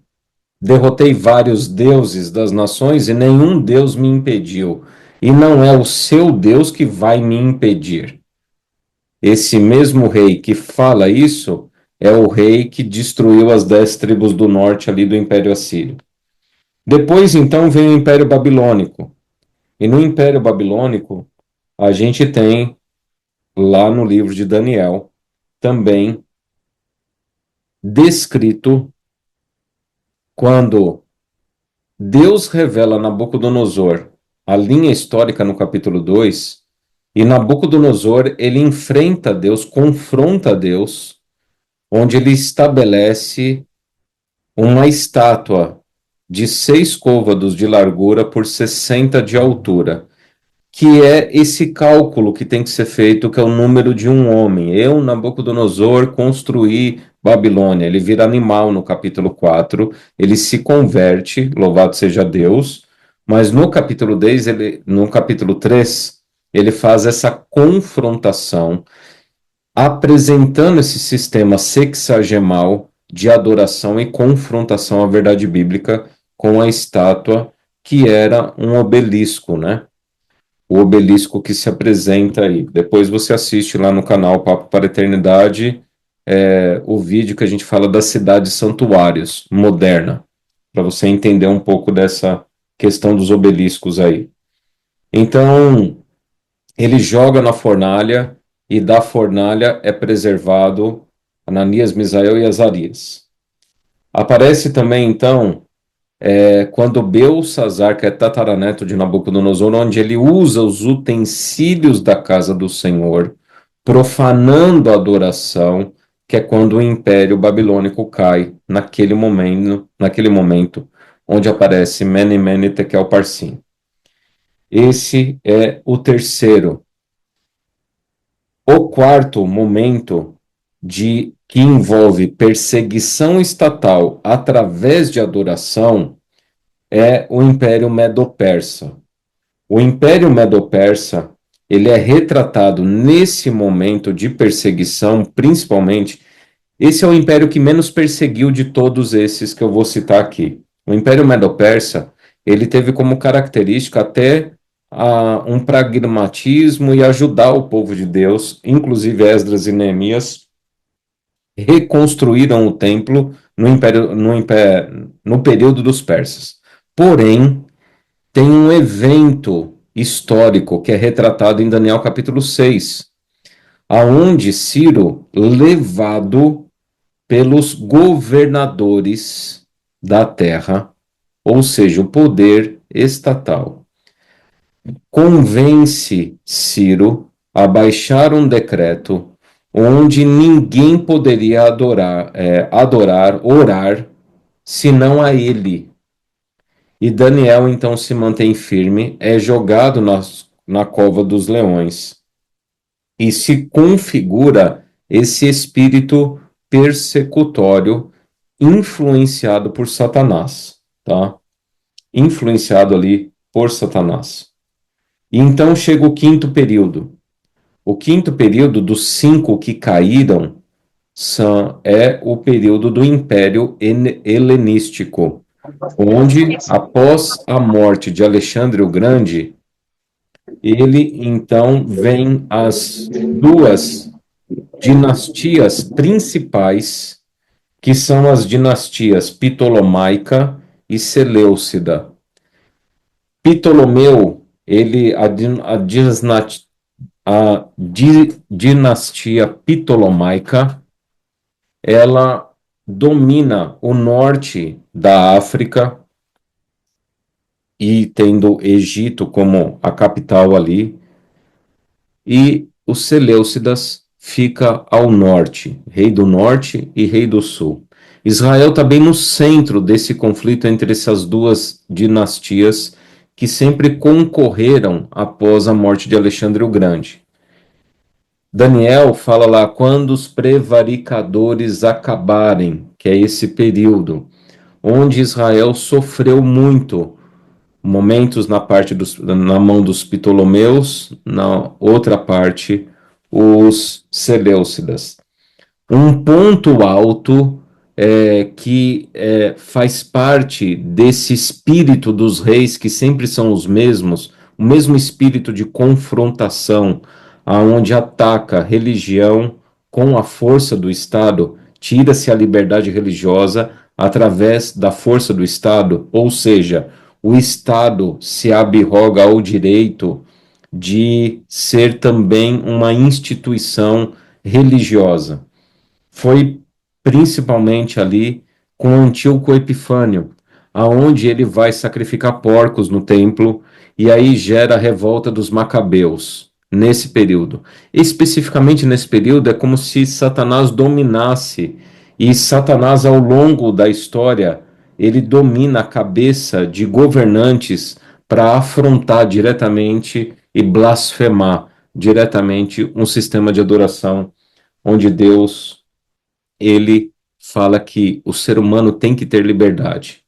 Speaker 1: derrotei vários deuses das nações e nenhum Deus me impediu. E não é o seu Deus que vai me impedir. Esse mesmo rei que fala isso é o rei que destruiu as 10 tribos do norte ali do Império Assírio. Depois, então, vem o Império Babilônico. E no Império Babilônico, a gente tem, lá no livro de Daniel, também descrito quando Deus revela a Nabucodonosor a linha histórica no capítulo 2, e Nabucodonosor, ele enfrenta Deus, confronta Deus, onde ele estabelece uma estátua de 6 côvados de largura por 60 de altura. que é esse cálculo que tem que ser feito, que é o número de um homem. Eu, Nabucodonosor, construí Babilônia. Ele vira animal no capítulo 4, ele se converte, louvado seja Deus, mas no capítulo 10, no capítulo 3, ele faz essa confrontação, apresentando esse sistema sexagemal de adoração e confrontação à verdade bíblica com a estátua que era um obelisco, né? O obelisco que se apresenta aí. Depois você assiste lá no canal Papo para a Eternidade, o vídeo que a gente fala das cidades santuários moderna, para você entender um pouco dessa questão dos obeliscos aí. Então, ele joga na fornalha e da fornalha é preservado Ananias, Misael e Azarias. Aparece também, então, quando Belsazzar, que é tataraneto de Nabucodonosor, onde ele usa os utensílios da casa do Senhor, profanando a adoração, que é quando o Império Babilônico cai, naquele momento onde aparece Mene Mene Tekel Parsim. Esse é o terceiro. O quarto momento que envolve perseguição estatal através de adoração é o Império Medo-Persa. O Império Medo-Persa, ele é retratado nesse momento de perseguição, principalmente. Esse é o império que menos perseguiu de todos esses que eu vou citar aqui. O Império Medo-Persa, ele teve como característica até um pragmatismo e ajudar o povo de Deus, inclusive Esdras e Neemias, reconstruíram o templo no período dos persas. Porém, tem um evento histórico que é retratado em Daniel capítulo 6, aonde Ciro, levado pelos governadores da terra, ou seja, o poder estatal, convence Ciro a baixar um decreto onde ninguém poderia orar, senão a ele. E Daniel então se mantém firme, é jogado na cova dos leões e se configura esse espírito persecutório influenciado por Satanás, tá? Influenciado ali por Satanás. E então chega o quinto período. O quinto período dos 5 que caíram é o período do Império Helenístico, onde, após a morte de Alexandre o Grande, ele então vem as duas dinastias principais, que são as dinastias Ptolomaica e Seleucida. Ptolomeu, a dinastia Ptolomaica, ela domina o norte da África e tendo Egito como a capital ali, e os Seleucidas fica ao norte, rei do norte e rei do sul. Israel está bem no centro desse conflito entre essas duas dinastias que sempre concorreram após a morte de Alexandre o Grande. Daniel fala lá, quando os prevaricadores acabarem, que é esse período, onde Israel sofreu muito, momentos na mão dos Ptolomeus, na outra parte, os Seleucidas. Um ponto alto que faz parte desse espírito dos reis, que sempre são os mesmos, o mesmo espírito de confrontação, aonde ataca a religião com a força do Estado, tira-se a liberdade religiosa através da força do Estado, ou seja, o Estado se abroga ao direito de ser também uma instituição religiosa. Foi principalmente ali com Antíoco Epifânio, aonde ele vai sacrificar porcos no templo, e aí gera a revolta dos Macabeus, nesse período. Especificamente nesse período, é como se Satanás dominasse, e Satanás, ao longo da história, ele domina a cabeça de governantes para afrontar diretamente e blasfemar diretamente um sistema de adoração onde Deus, ele fala que o ser humano tem que ter liberdade.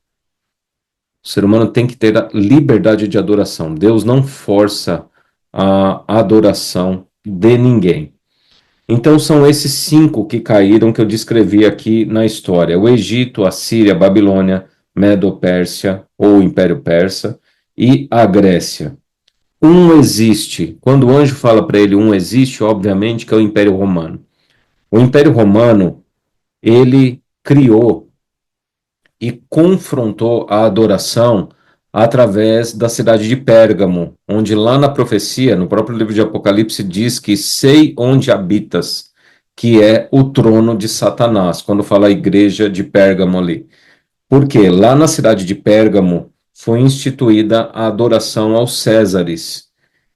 Speaker 1: O ser humano tem que ter a liberdade de adoração. Deus não força a adoração de ninguém. Então são esses 5 que caíram que eu descrevi aqui na história: o Egito, a Síria, a Babilônia, Medo-Pérsia ou Império Persa e a Grécia. Um existe. Quando o anjo fala para ele um existe, obviamente que é o Império Romano. O Império Romano, ele criou e confrontou a adoração através da cidade de Pérgamo, onde lá na profecia, no próprio livro de Apocalipse, diz que sei onde habitas, que é o trono de Satanás, quando fala a igreja de Pérgamo ali. Porque lá na cidade de Pérgamo foi instituída a adoração aos Césares.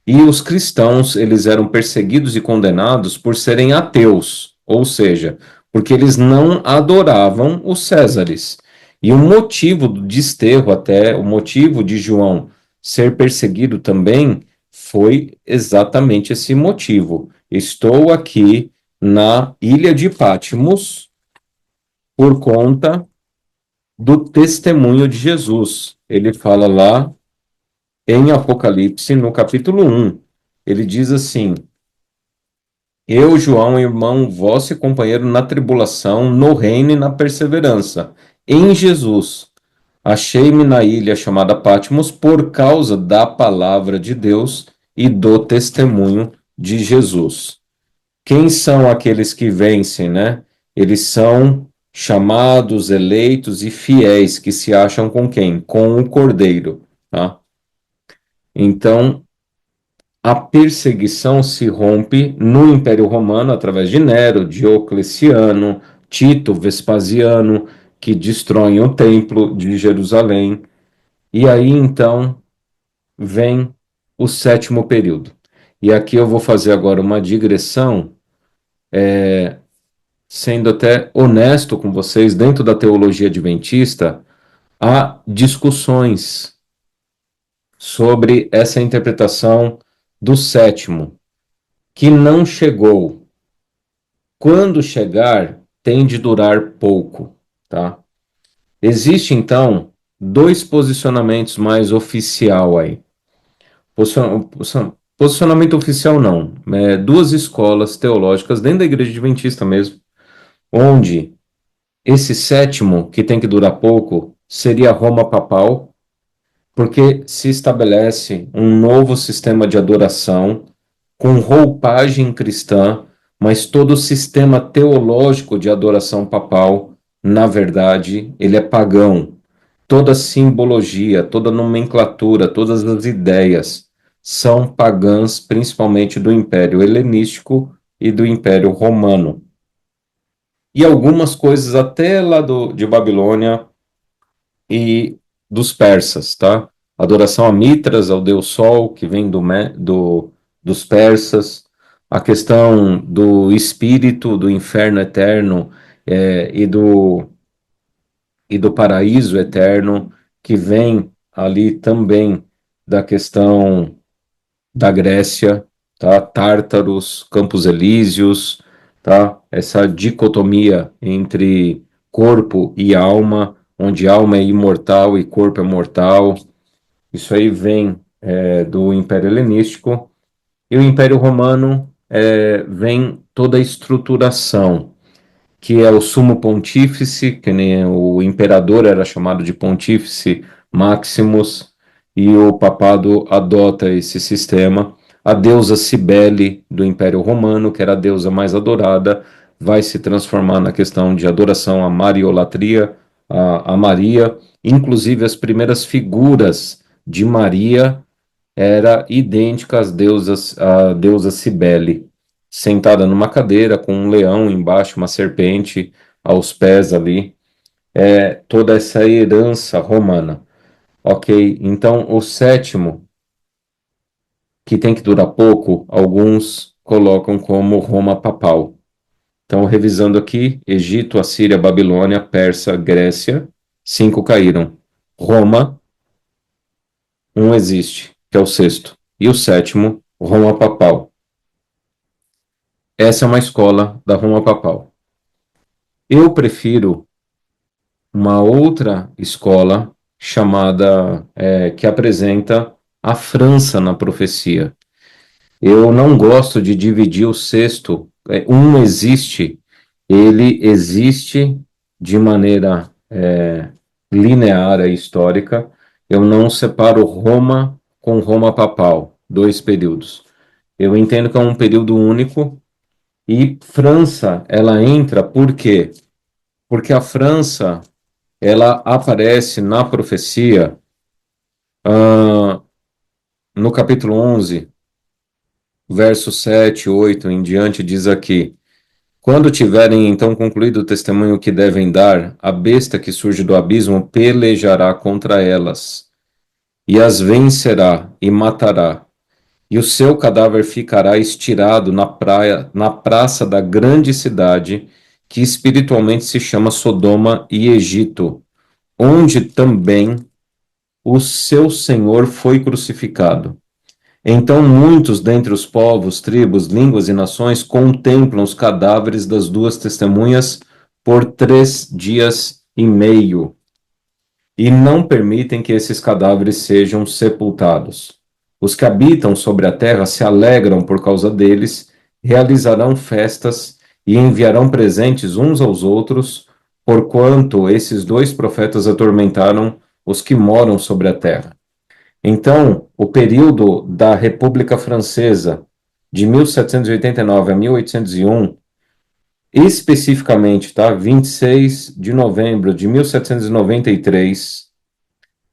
Speaker 1: E os cristãos, eles eram perseguidos e condenados por serem ateus, ou seja, porque eles não adoravam os Césares. E o motivo do desterro, até o motivo de João ser perseguido também, foi exatamente esse motivo. Estou aqui na ilha de Patmos por conta do testemunho de Jesus. Ele fala lá em Apocalipse, no capítulo 1, ele diz assim: Eu, João, irmão vosso e companheiro na tribulação, no reino e na perseverança, em Jesus, achei-me na ilha chamada Patmos por causa da palavra de Deus e do testemunho de Jesus. Quem são aqueles que vencem, né? Eles são chamados, eleitos e fiéis que se acham com quem? Com o Cordeiro, tá? Então, a perseguição se rompe no Império Romano através de Nero, Diocleciano, Tito, Vespasiano, que destroem o Templo de Jerusalém. E aí então vem o sétimo período. E aqui eu vou fazer agora uma digressão, sendo até honesto com vocês, dentro da teologia adventista, há discussões sobre essa interpretação do sétimo, que não chegou. Quando chegar, tem de durar pouco, tá? Existe, então, 2 posicionamentos mais oficial aí. Posicionamento oficial não, 2 escolas teológicas dentro da Igreja Adventista mesmo, onde esse sétimo, que tem que durar pouco, seria Roma papal, porque se estabelece um novo sistema de adoração com roupagem cristã, mas todo o sistema teológico de adoração papal, na verdade, ele é pagão. Toda simbologia, toda nomenclatura, todas as ideias são pagãs, principalmente do Império Helenístico e do Império Romano. E algumas coisas até lá de Babilônia e dos persas, tá? Adoração a Mitras, ao deus Sol, que vem dos persas, a questão do espírito, do inferno eterno e do paraíso eterno, que vem ali também da questão da Grécia, tá? Tártaros, Campos Elíseos, tá? Essa dicotomia entre corpo e alma, onde alma é imortal e corpo é mortal. Isso aí vem do Império Helenístico. E o Império Romano vem toda a estruturação, que é o sumo pontífice, que nem o imperador era chamado de pontífice Maximus, e o papado adota esse sistema. A deusa Cibele do Império Romano, que era a deusa mais adorada, vai se transformar na questão de adoração à mariolatria, a Maria. Inclusive, as primeiras figuras de Maria era idêntica à deusa Cibele, sentada numa cadeira com um leão embaixo, uma serpente aos pés ali, toda essa herança romana. Ok, então o sétimo, que tem que durar pouco, alguns colocam como Roma papal. Então, revisando aqui, Egito, Assíria, Babilônia, Pérsia, Grécia, 5 caíram. Roma, um existe, que é o sexto. e o sétimo, Roma Papal. Essa é uma escola da Roma Papal. Eu prefiro uma outra escola chamada, que apresenta a França na profecia. Eu não gosto de dividir o sexto. Um existe, ele existe de maneira linear e histórica. Eu não separo Roma com Roma papal, dois períodos. Eu entendo que é um período único e França, ela entra por quê? Porque a França, ela aparece na profecia, ah, no capítulo 11, verso 7, 8 em diante, diz aqui: quando tiverem então concluído o testemunho que devem dar, a besta que surge do abismo pelejará contra elas, e as vencerá e matará, e o seu cadáver ficará estirado na praia, na praça da grande cidade, que espiritualmente se chama Sodoma e Egito, onde também o seu Senhor foi crucificado. Então muitos dentre os povos, tribos, línguas e nações contemplam os cadáveres das duas testemunhas por 3 dias e meio, e não permitem que esses cadáveres sejam sepultados. Os que habitam sobre a terra se alegram por causa deles, realizarão festas e enviarão presentes uns aos outros, porquanto esses dois profetas atormentaram os que moram sobre a terra. Então, o período da República Francesa, de 1789 a 1801, especificamente, tá? 26 de novembro de 1793,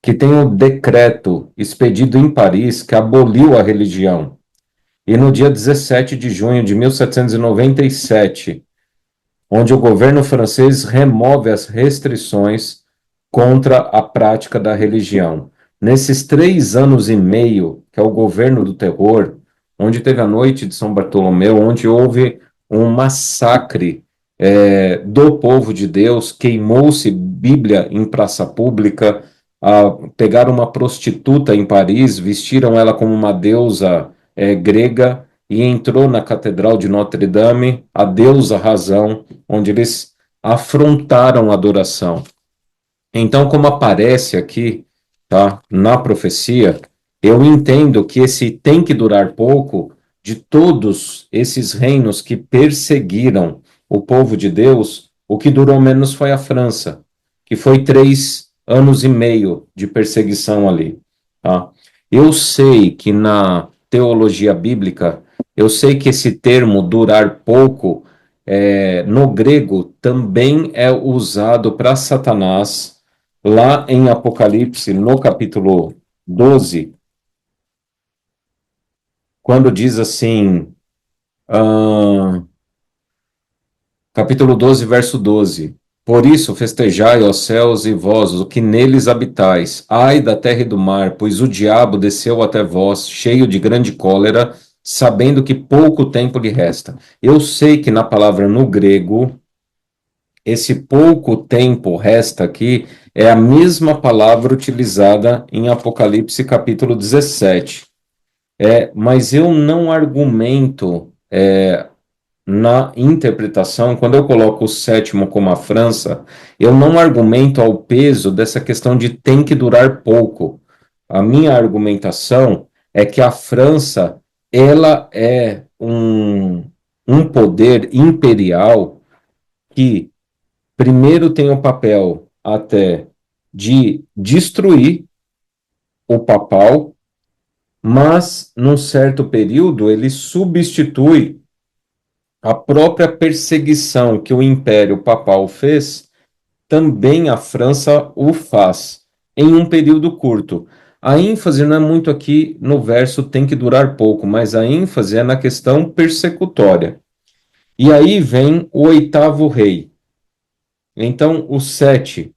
Speaker 1: que tem o decreto expedido em Paris que aboliu a religião. E no dia 17 de junho de 1797, onde o governo francês remove as restrições contra a prática da religião. Nesses 3 anos e meio, que é o governo do terror, onde teve a noite de São Bartolomeu, onde houve um massacre do povo de Deus, queimou-se Bíblia em praça pública, pegaram uma prostituta em Paris, vestiram ela como uma deusa grega e entrou na Catedral de Notre Dame, a deusa razão, onde eles afrontaram a adoração. Então, como aparece aqui, tá, na profecia, eu entendo que esse tem que durar pouco de todos esses reinos que perseguiram o povo de Deus, o que durou menos foi a França, que foi 3 anos e meio de perseguição ali, tá? Eu sei que na teologia bíblica, eu sei que esse termo durar pouco, no grego, também é usado para Satanás, lá em Apocalipse, no capítulo 12, quando diz assim, ah, capítulo 12, verso 12: por isso festejai, ó céus, e vós, o que neles habitais, ai da terra e do mar, pois o diabo desceu até vós, cheio de grande cólera, sabendo que pouco tempo lhe resta. Eu sei que na palavra no grego, esse pouco tempo resta aqui é a mesma palavra utilizada em Apocalipse capítulo 17. Mas eu não argumento na interpretação, quando eu coloco o sétimo como a França, eu não argumento ao peso dessa questão de tem que durar pouco. A minha argumentação é que a França, ela é um poder imperial que primeiro tem o papel até de destruir o papal, mas num certo período ele substitui a própria perseguição que o Império Papal fez, também a França o faz, em um período curto. A ênfase não é muito aqui no verso tem que durar pouco, mas a ênfase é na questão persecutória. E aí vem o oitavo rei. Então, os 7,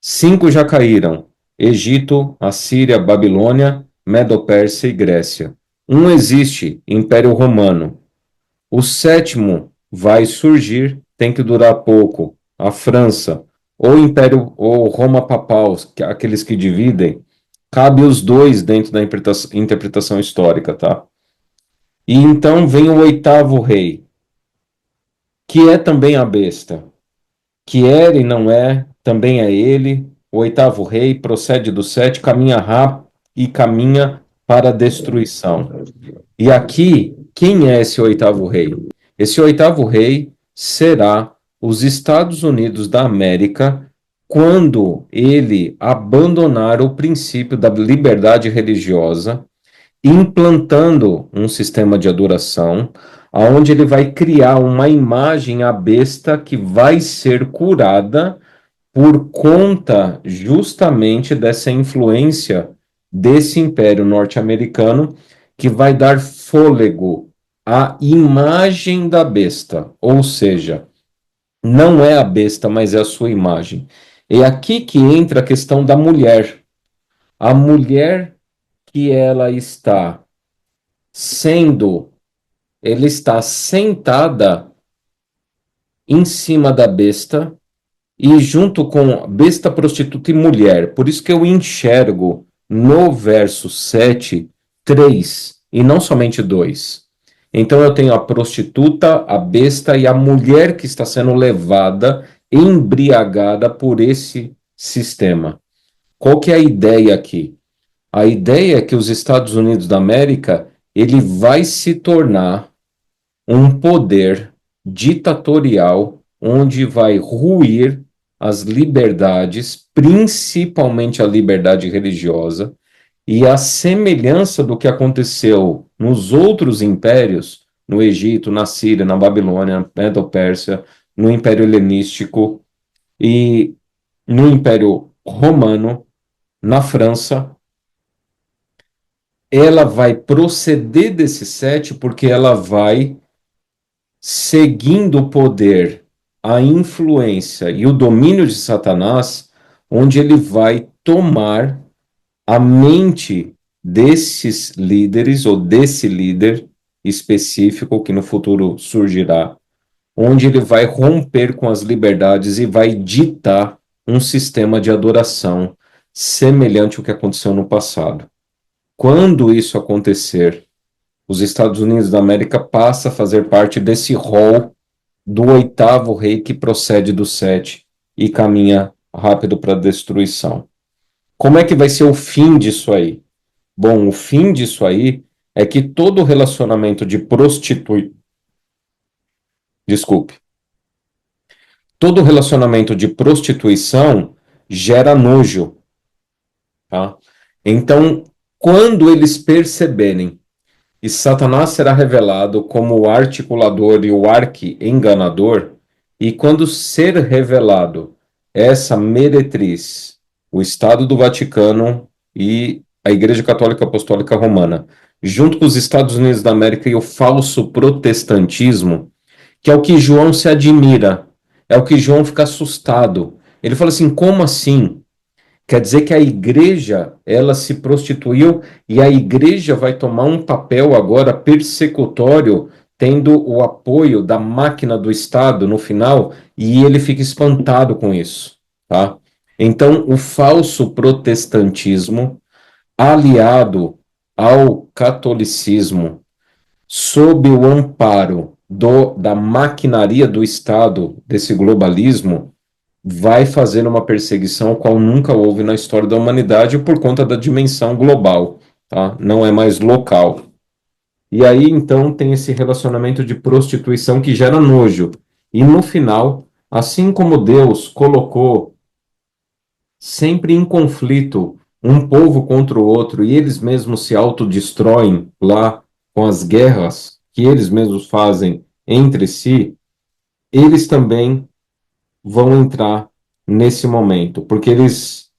Speaker 1: 5 já caíram: Egito, Assíria, Babilônia, Medo-Pérsia e Grécia. Um existe, Império Romano. O sétimo vai surgir, tem que durar pouco, a França, ou Império, ou Roma Papal, aqueles que dividem, Cabe os dois dentro da interpretação histórica, tá? E então vem o oitavo rei, que é também a besta, que era e não é, também é ele, o oitavo rei, procede do sete, caminha rápido e caminha para a destruição. E aqui, quem é esse oitavo rei? Esse oitavo rei será os Estados Unidos da América quando ele abandonar o princípio da liberdade religiosa, implantando um sistema de adoração, aonde ele vai criar uma imagem à besta que vai ser curada por conta justamente dessa influência desse império norte-americano que vai dar fôlego à imagem da besta, ou seja, não é a besta, mas é a sua imagem. É aqui que entra a questão da mulher. A mulher que sendo, ela está sentada em cima da besta e junto com besta, prostituta e mulher. Por isso que eu enxergo no verso 7 três e não somente dois. Então eu tenho a prostituta, a besta e a mulher que está sendo levada, embriagada por esse sistema. Qual que é a ideia aqui? A ideia é que os Estados Unidos da América, ele vai se tornar um poder ditatorial onde vai ruir as liberdades, principalmente a liberdade religiosa, e a semelhança do que aconteceu nos outros impérios, no Egito, na Síria, na Babilônia, na Medo-Pérsia, no Império Helenístico e no Império Romano, na França, ela vai proceder desse sete porque ela vai seguindo o poder, a influência e o domínio de Satanás, onde ele vai tomar a mente desses líderes ou desse líder específico que no futuro surgirá, onde ele vai romper com as liberdades e vai ditar um sistema de adoração semelhante ao que aconteceu no passado. Quando isso acontecer, os Estados Unidos da América passa a fazer parte desse rol do oitavo rei que procede do sete e caminha rápido para a destruição. Como é que vai ser o fim disso aí? Bom, o fim disso aí é que todo relacionamento de desculpe, todo relacionamento de prostituição gera nojo, tá? Então, quando eles perceberem e Satanás será revelado como o articulador e o arqui-enganador, e quando ser revelado essa meretriz, o Estado do Vaticano e a Igreja Católica Apostólica Romana, junto com os Estados Unidos da América e o falso protestantismo, que é o que João se admira, é o que João fica assustado. Ele fala assim: como assim? Quer dizer que a igreja, ela se prostituiu e a igreja vai tomar um papel agora persecutório, tendo o apoio da máquina do Estado no final, e ele fica espantado com isso, tá? Então, o falso protestantismo, aliado ao catolicismo, sob o amparo da maquinaria do Estado, desse globalismo, vai fazer uma perseguição qual nunca houve na história da humanidade por conta da dimensão global, tá? Não é mais local. E aí, então, tem esse relacionamento de prostituição que gera nojo. E no final, assim como Deus colocou sempre em conflito um povo contra o outro e eles mesmos se autodestroem lá com as guerras que eles mesmos fazem entre si, eles também vão entrar nesse momento, porque eles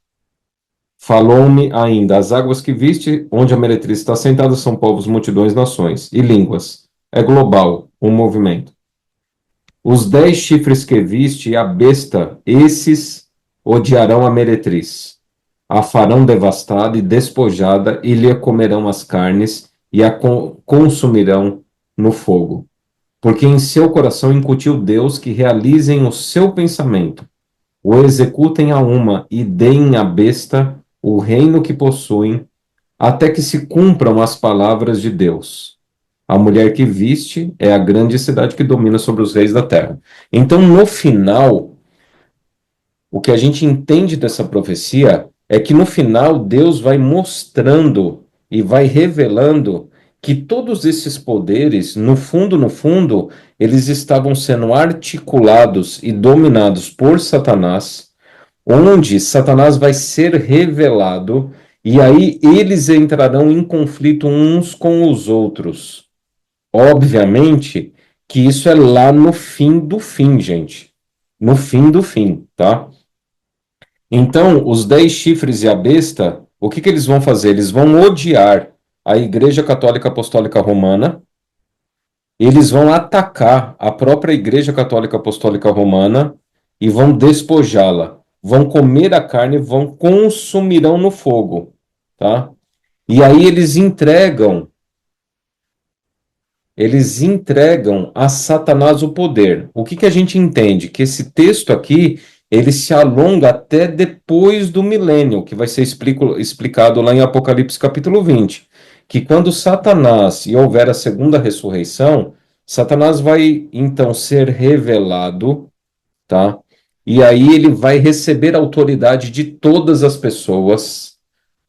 Speaker 1: falou-me ainda, as águas que viste, onde a meretriz está sentada, são povos, multidões, nações e línguas. É global o movimento. Os 10 chifres que viste e a besta, esses odiarão a meretriz. A farão devastada e despojada, e lhe comerão as carnes, e a consumirão no fogo. Porque em seu coração incutiu Deus que realizem o seu pensamento, o executem a uma e deem à besta o reino que possuem, até que se cumpram as palavras de Deus. A mulher que viste é a grande cidade que domina sobre os reis da terra. Então, no final, o que a gente entende dessa profecia é que no final Deus vai mostrando e vai revelando que todos esses poderes, no fundo, eles estavam sendo articulados e dominados por Satanás, onde Satanás vai ser revelado e aí eles entrarão em conflito uns com os outros. Obviamente que isso é lá no fim do fim, gente. No fim do fim, tá? Então, os 10 chifres e a besta, o que que eles vão fazer? Eles vão odiar a Igreja Católica Apostólica Romana, eles vão atacar a própria Igreja Católica Apostólica Romana e vão despojá-la. Vão comer a carne, vão consumirão no fogo, tá? E aí eles entregam a Satanás o poder. O que que a gente entende? Que esse texto aqui, ele se alonga até depois do milênio, que vai ser explicado lá em Apocalipse capítulo 20, que quando Satanás, e houver a segunda ressurreição, Satanás vai então ser revelado, tá? E aí ele vai receber a autoridade de todas as pessoas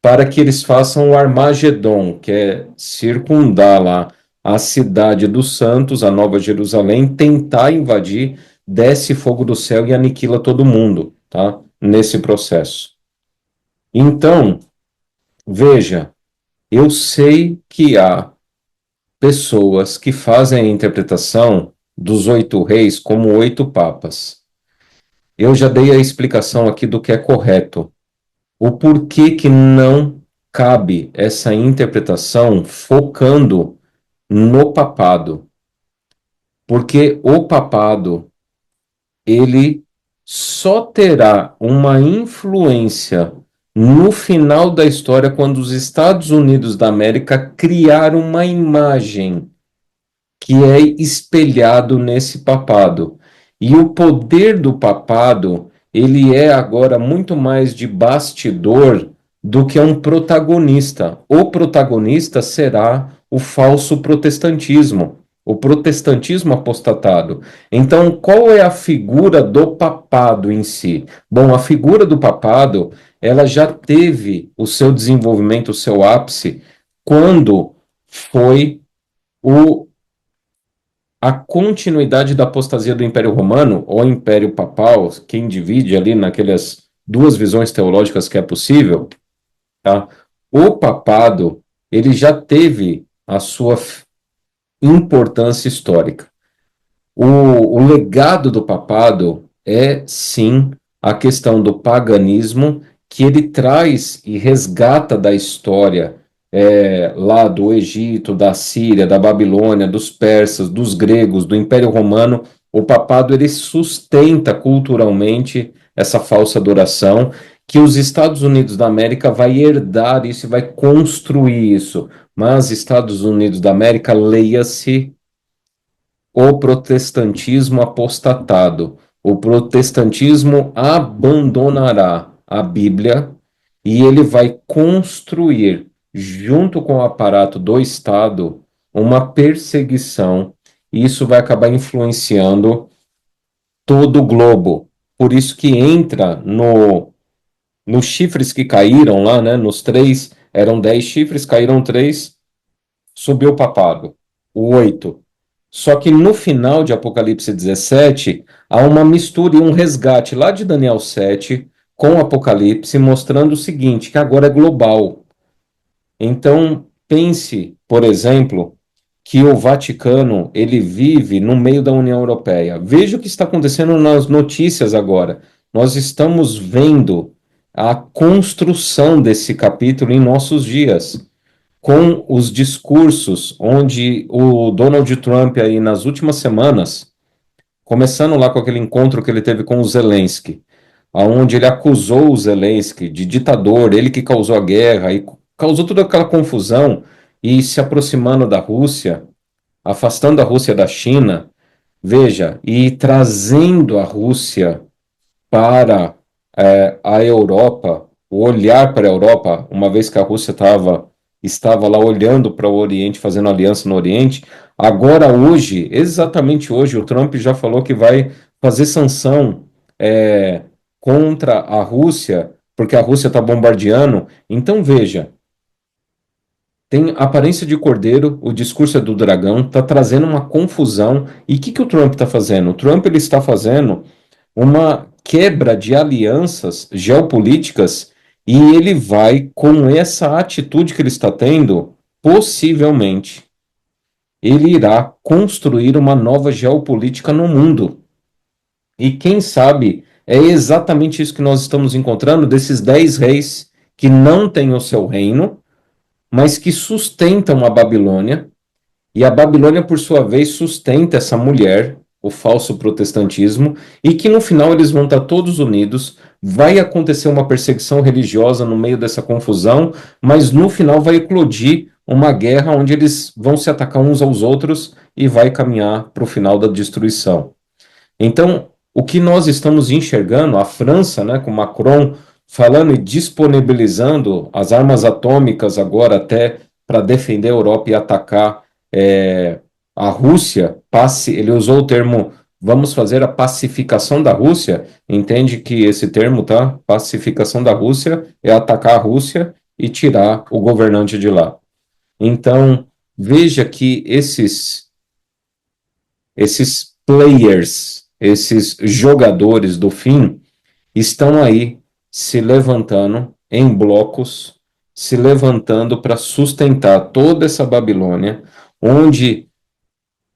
Speaker 1: para que eles façam o Armagedon, que é circundar lá a cidade dos santos, a Nova Jerusalém, tentar invadir, desce fogo do céu e aniquila todo mundo, tá? Nesse processo. Então, veja, eu sei que há pessoas que fazem a interpretação dos 8 reis como 8 papas. Eu já dei a explicação aqui do que é correto. O porquê que não cabe essa interpretação focando no papado? Porque o papado, ele só terá uma influência no final da história quando os Estados Unidos da América criar uma imagem que é espelhado nesse papado. E o poder do papado, ele é agora muito mais de bastidor do que um protagonista. O protagonista será o falso protestantismo, o protestantismo apostatado. Então, qual é a figura do papado em si? Bom, a figura do papado, ela já teve o seu desenvolvimento, o seu ápice, quando foi o a continuidade da apostasia do Império Romano ou Império Papal, quem divide ali naquelas duas visões teológicas que é possível, tá? O papado, ele já teve a sua importância histórica. O legado do papado é, sim, a questão do paganismo que ele traz e resgata da história lá do Egito, da Síria, da Babilônia, dos persas, dos gregos, do Império Romano. O papado ele sustenta culturalmente essa falsa adoração que os Estados Unidos da América vai herdar isso e vai construir isso. Mas Estados Unidos da América, leia-se o protestantismo apostatado. O protestantismo abandonará a Bíblia e ele vai construir, junto com o aparato do Estado, uma perseguição, e isso vai acabar influenciando todo o globo. Por isso que entra nos chifres que caíram lá, né? Nos 3, eram 10 chifres, caíram 3, subiu o papado, o 8. Só que no final de Apocalipse 17, há uma mistura e um resgate lá de Daniel 7 com Apocalipse, mostrando o seguinte, que agora é global. Então, pense, por exemplo, que o Vaticano, ele vive no meio da União Europeia. Veja o que está acontecendo nas notícias agora. Nós estamos vendo a construção desse capítulo em nossos dias com os discursos onde o Donald Trump aí nas últimas semanas, começando lá com aquele encontro que ele teve com o Zelensky, aonde ele acusou o Zelensky de ditador, ele que causou a guerra e causou toda aquela confusão e se aproximando da Rússia, afastando a Rússia da China, veja, e trazendo a Rússia para a Europa, o olhar para a Europa, uma vez que a Rússia estava lá olhando para o Oriente, fazendo aliança no Oriente, agora hoje, exatamente hoje, o Trump já falou que vai fazer sanção é, contra a Rússia, porque a Rússia está bombardeando. Então, veja, tem aparência de cordeiro, o discurso é do dragão, está trazendo uma confusão. E o que, que o Trump está fazendo? O Trump ele está fazendo uma quebra de alianças geopolíticas e ele vai, com essa atitude que ele está tendo, possivelmente, ele irá construir uma nova geopolítica no mundo. E quem sabe é exatamente isso que nós estamos encontrando desses 10 reis que não têm o seu reino, mas que sustentam a Babilônia e a Babilônia, por sua vez, sustenta essa mulher, o falso protestantismo, e que no final eles vão estar todos unidos. Vai acontecer uma perseguição religiosa no meio dessa confusão, mas no final vai eclodir uma guerra onde eles vão se atacar uns aos outros e vai caminhar para o final da destruição. Então, o que nós estamos enxergando, a França, né, com Macron falando e disponibilizando as armas atômicas agora até para defender a Europa e atacar a Rússia, ele usou o termo vamos fazer a pacificação da Rússia, entende que esse termo, tá? Pacificação da Rússia é atacar a Rússia e tirar o governante de lá. Então, veja que esses players, esses jogadores do fim, estão aí se levantando em blocos, se levantando para sustentar toda essa Babilônia, onde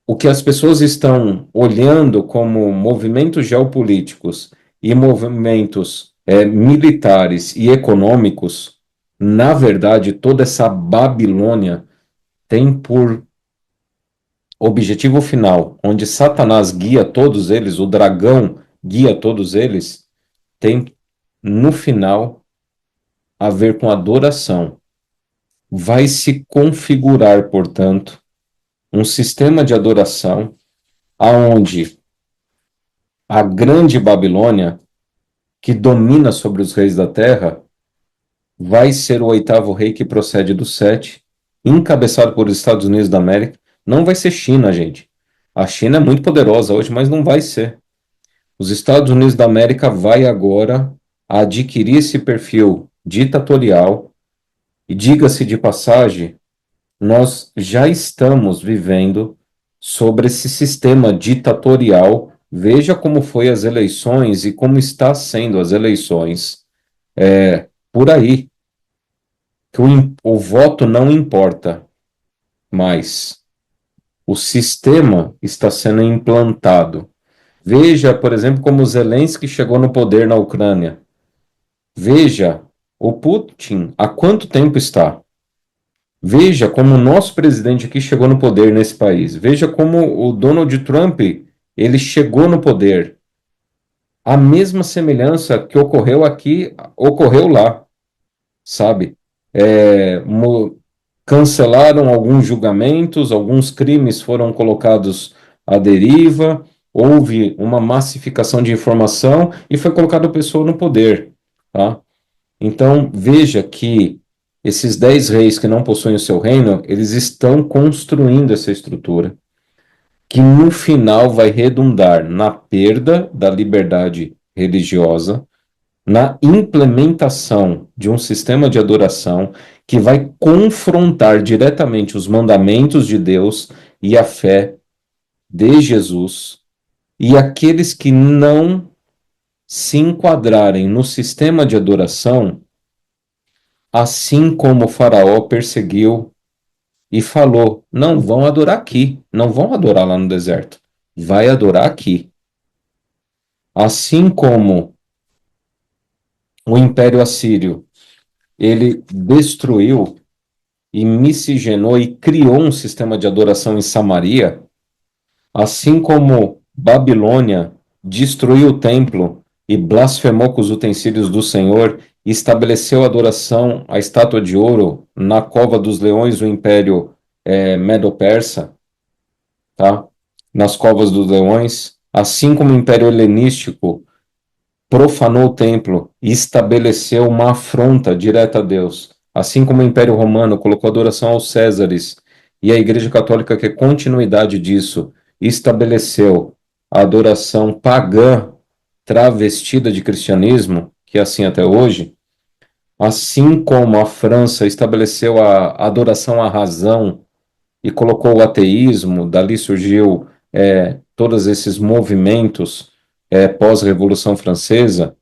Speaker 1: o que as pessoas estão olhando como movimentos geopolíticos e movimentos militares e econômicos, na verdade, toda essa Babilônia tem por objetivo final, onde Satanás guia todos eles, o dragão guia todos eles, tem no final a ver com adoração. Vai se configurar, portanto, um sistema de adoração aonde a grande Babilônia, que domina sobre os reis da terra, vai ser o oitavo rei que procede dos sete, encabeçado por Estados Unidos da América. Não vai ser China, gente. A China é muito poderosa hoje, mas não vai ser. Os Estados Unidos da América vai agora adquirir esse perfil ditatorial e, diga-se de passagem, nós já estamos vivendo sobre esse sistema ditatorial. Veja como foi as eleições e como está sendo as eleições por aí, que o voto não importa mais. O sistema está sendo implantado. Veja, por exemplo, como Zelensky chegou no poder na Ucrânia. Veja o Putin há quanto tempo está. Veja como o nosso presidente aqui chegou no poder nesse país. Veja como o Donald Trump ele chegou no poder. A mesma semelhança que ocorreu aqui ocorreu lá, sabe? Cancelaram alguns julgamentos, alguns crimes foram colocados à deriva, houve uma massificação de informação e foi colocada a pessoa no poder, tá? Então, veja que esses 10 reis que não possuem o seu reino, eles estão construindo essa estrutura, que no final vai redundar na perda da liberdade religiosa, na implementação de um sistema de adoração que vai confrontar diretamente os mandamentos de Deus e a fé de Jesus, e aqueles que não se enquadrarem no sistema de adoração, assim como o Faraó perseguiu e falou: não vão adorar aqui, não vão adorar lá no deserto, vai adorar aqui. Assim como o Império Assírio, ele destruiu e miscigenou e criou um sistema de adoração em Samaria, assim como Babilônia destruiu o templo e blasfemou com os utensílios do Senhor e estabeleceu adoração à estátua de ouro na cova dos leões do Império Medo-Persa, tá? Nas covas dos leões, assim como o Império Helenístico profanou o templo e estabeleceu uma afronta direta a Deus. Assim como o Império Romano colocou adoração aos Césares, e a Igreja Católica, que é continuidade disso, estabeleceu a adoração pagã travestida de cristianismo, que é assim até hoje, assim como a França estabeleceu a adoração à razão e colocou o ateísmo, dali surgiu todos esses movimentos pós-Revolução Francesa,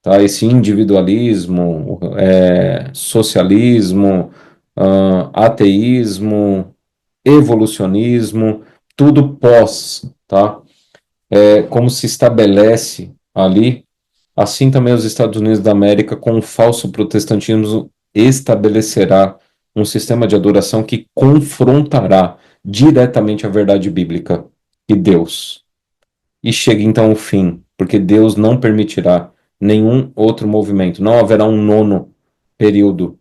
Speaker 1: tá? Esse individualismo, socialismo, ateísmo, evolucionismo, tudo pós, tá? Como se estabelece ali, assim também os Estados Unidos da América, com o falso protestantismo, estabelecerá um sistema de adoração que confrontará diretamente a verdade bíblica e Deus. E chega então o fim, porque Deus não permitirá nenhum outro movimento, não haverá um nono período,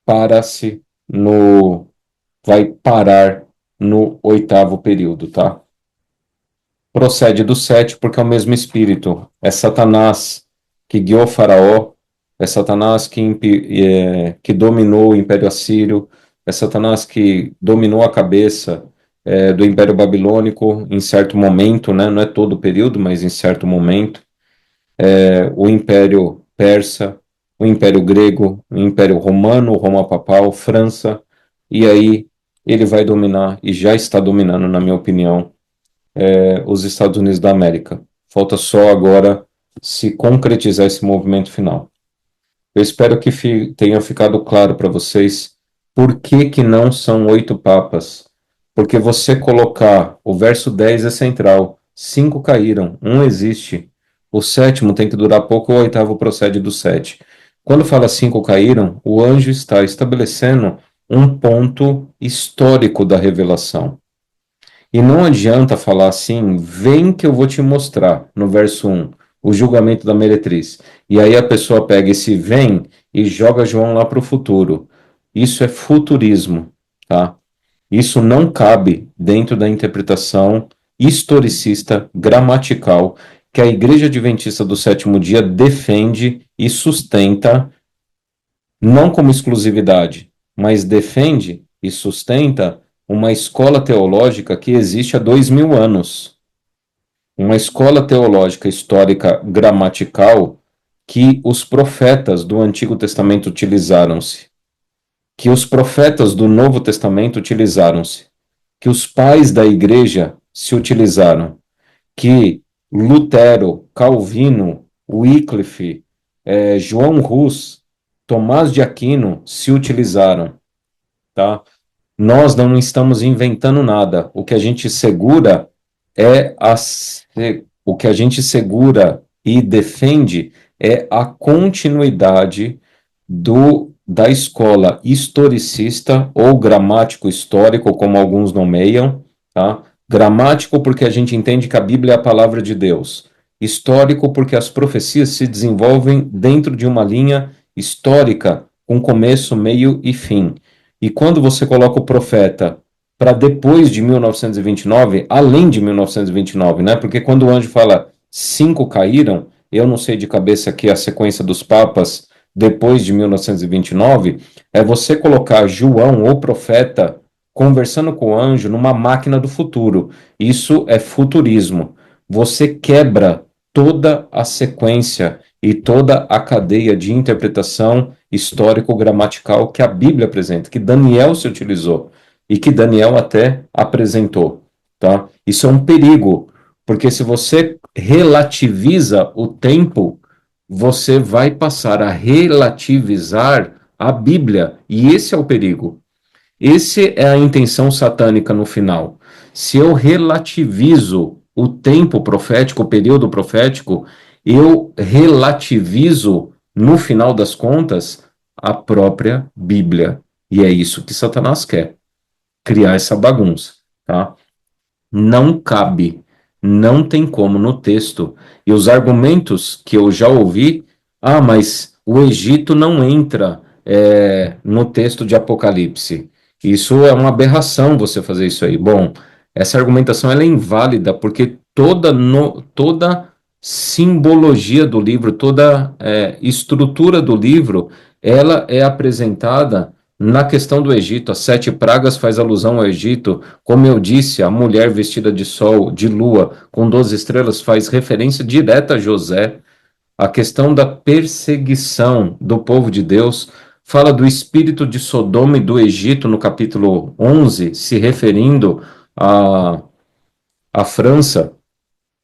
Speaker 1: para-se no, vai parar no oitavo período, tá? Procede do sete porque é o mesmo espírito, é Satanás que guiou Faraó, é Satanás que dominou o Império Assírio, é Satanás que dominou a cabeça do Império Babilônico em certo momento, né? Não é todo o período, mas em certo momento, o Império Persa, o Império Grego, o Império Romano, Roma Papal, França, e aí ele vai dominar, e já está dominando, na minha opinião, os Estados Unidos da América. Falta só agora se concretizar esse movimento final. Eu espero que tenha ficado claro para vocês por que não são 8 papas. Porque você colocar o verso 10 é central. 5 caíram, um existe. O sétimo tem que durar pouco, o oitavo procede do 7. Quando fala 5 caíram, o anjo está estabelecendo um ponto histórico da revelação. E não adianta falar assim, vem que eu vou te mostrar, no verso 1, o julgamento da meretriz. E aí a pessoa pega esse vem e joga João lá para o futuro. Isso é futurismo, tá? Isso não cabe dentro da interpretação historicista, gramatical, que a Igreja Adventista do Sétimo Dia defende e sustenta, não como exclusividade, mas defende e sustenta uma escola teológica que existe há 2000 anos. Uma escola teológica histórica gramatical que os profetas do Antigo Testamento utilizaram-se, que os profetas do Novo Testamento utilizaram-se, que os pais da igreja se utilizaram, que Lutero, Calvino, Wycliffe, João Hus, Tomás de Aquino se utilizaram, tá? Nós não estamos inventando nada. O que a gente segura o que a gente segura e defende é a continuidade da escola historicista ou gramático histórico, como alguns nomeiam, tá? Gramático porque a gente entende que a Bíblia é a palavra de Deus. Histórico porque as profecias se desenvolvem dentro de uma linha histórica, com começo, meio e fim. E quando você coloca o profeta para depois de 1929, além de 1929, né? Porque quando o anjo fala 5 caíram, eu não sei de cabeça aqui a sequência dos papas depois de 1929, é você colocar João, o profeta, conversando com o anjo numa máquina do futuro. Isso é futurismo. Você quebra toda a sequência e toda a cadeia de interpretação histórico-gramatical que a Bíblia apresenta, que Daniel se utilizou e que Daniel até apresentou, tá? Isso é um perigo, porque se você relativiza o tempo, você vai passar a relativizar a Bíblia, e esse é o perigo. Esse é a intenção satânica no final. Se eu relativizo o tempo profético, o período profético, eu relativizo, no final das contas, a própria Bíblia. E é isso que Satanás quer, criar essa bagunça, tá? Não cabe, não tem como no texto. E os argumentos que eu já ouvi, mas o Egito não entra no texto de Apocalipse. Isso é uma aberração você fazer isso aí. Bom, essa argumentação ela é inválida porque toda simbologia do livro, toda estrutura do livro, ela é apresentada na questão do Egito. As sete pragas faz alusão ao Egito. Como eu disse, a mulher vestida de sol, de lua, com 12 estrelas, faz referência direta a José. A questão da perseguição do povo de Deus fala do espírito de Sodoma e do Egito no capítulo 11, se referindo à França.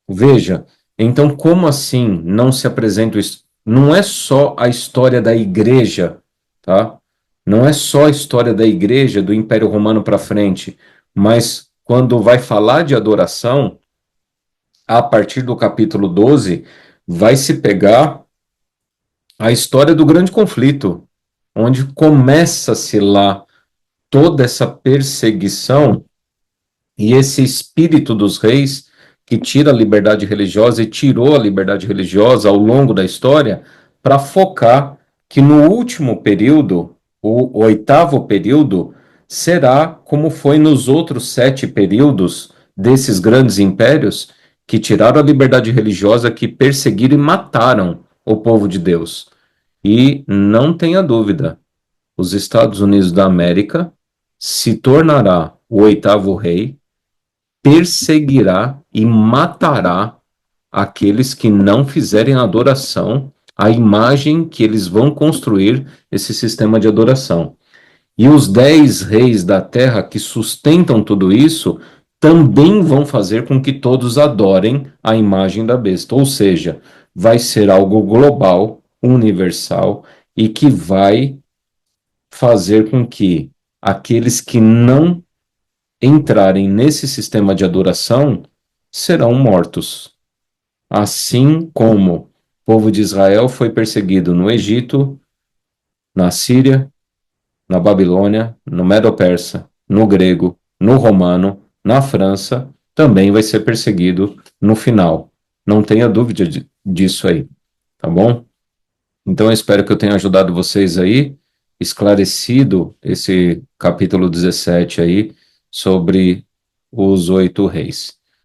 Speaker 1: Veja, então como assim não se apresenta isso? Não é só a história da igreja, tá? Não é só a história da igreja do Império Romano para frente, mas quando vai falar de adoração, a partir do capítulo 12, vai se pegar a história do grande conflito, onde começa-se lá toda essa perseguição e esse espírito dos reis que tira a liberdade religiosa e tirou a liberdade religiosa ao longo da história para focar que no último período, o oitavo período, será como foi nos outros sete períodos desses grandes impérios que tiraram a liberdade religiosa, que perseguiram e mataram o povo de Deus. E não tenha dúvida, os Estados Unidos da América se tornará o oitavo rei, perseguirá e matará aqueles que não fizerem adoração à imagem que eles vão construir esse sistema de adoração. E os 10 reis da terra que sustentam tudo isso também vão fazer com que todos adorem a imagem da besta. Ou seja, vai ser algo global, universal e que vai fazer com que aqueles que não entrarem nesse sistema de adoração serão mortos. Assim como o povo de Israel foi perseguido no Egito, na Síria, na Babilônia, no Medo-Persa, no grego, no romano, na França, também vai ser perseguido no final. Não tenha dúvida disso aí, tá bom? Então eu espero que eu tenha ajudado vocês aí, esclarecido esse capítulo 17 aí sobre os 8 reis.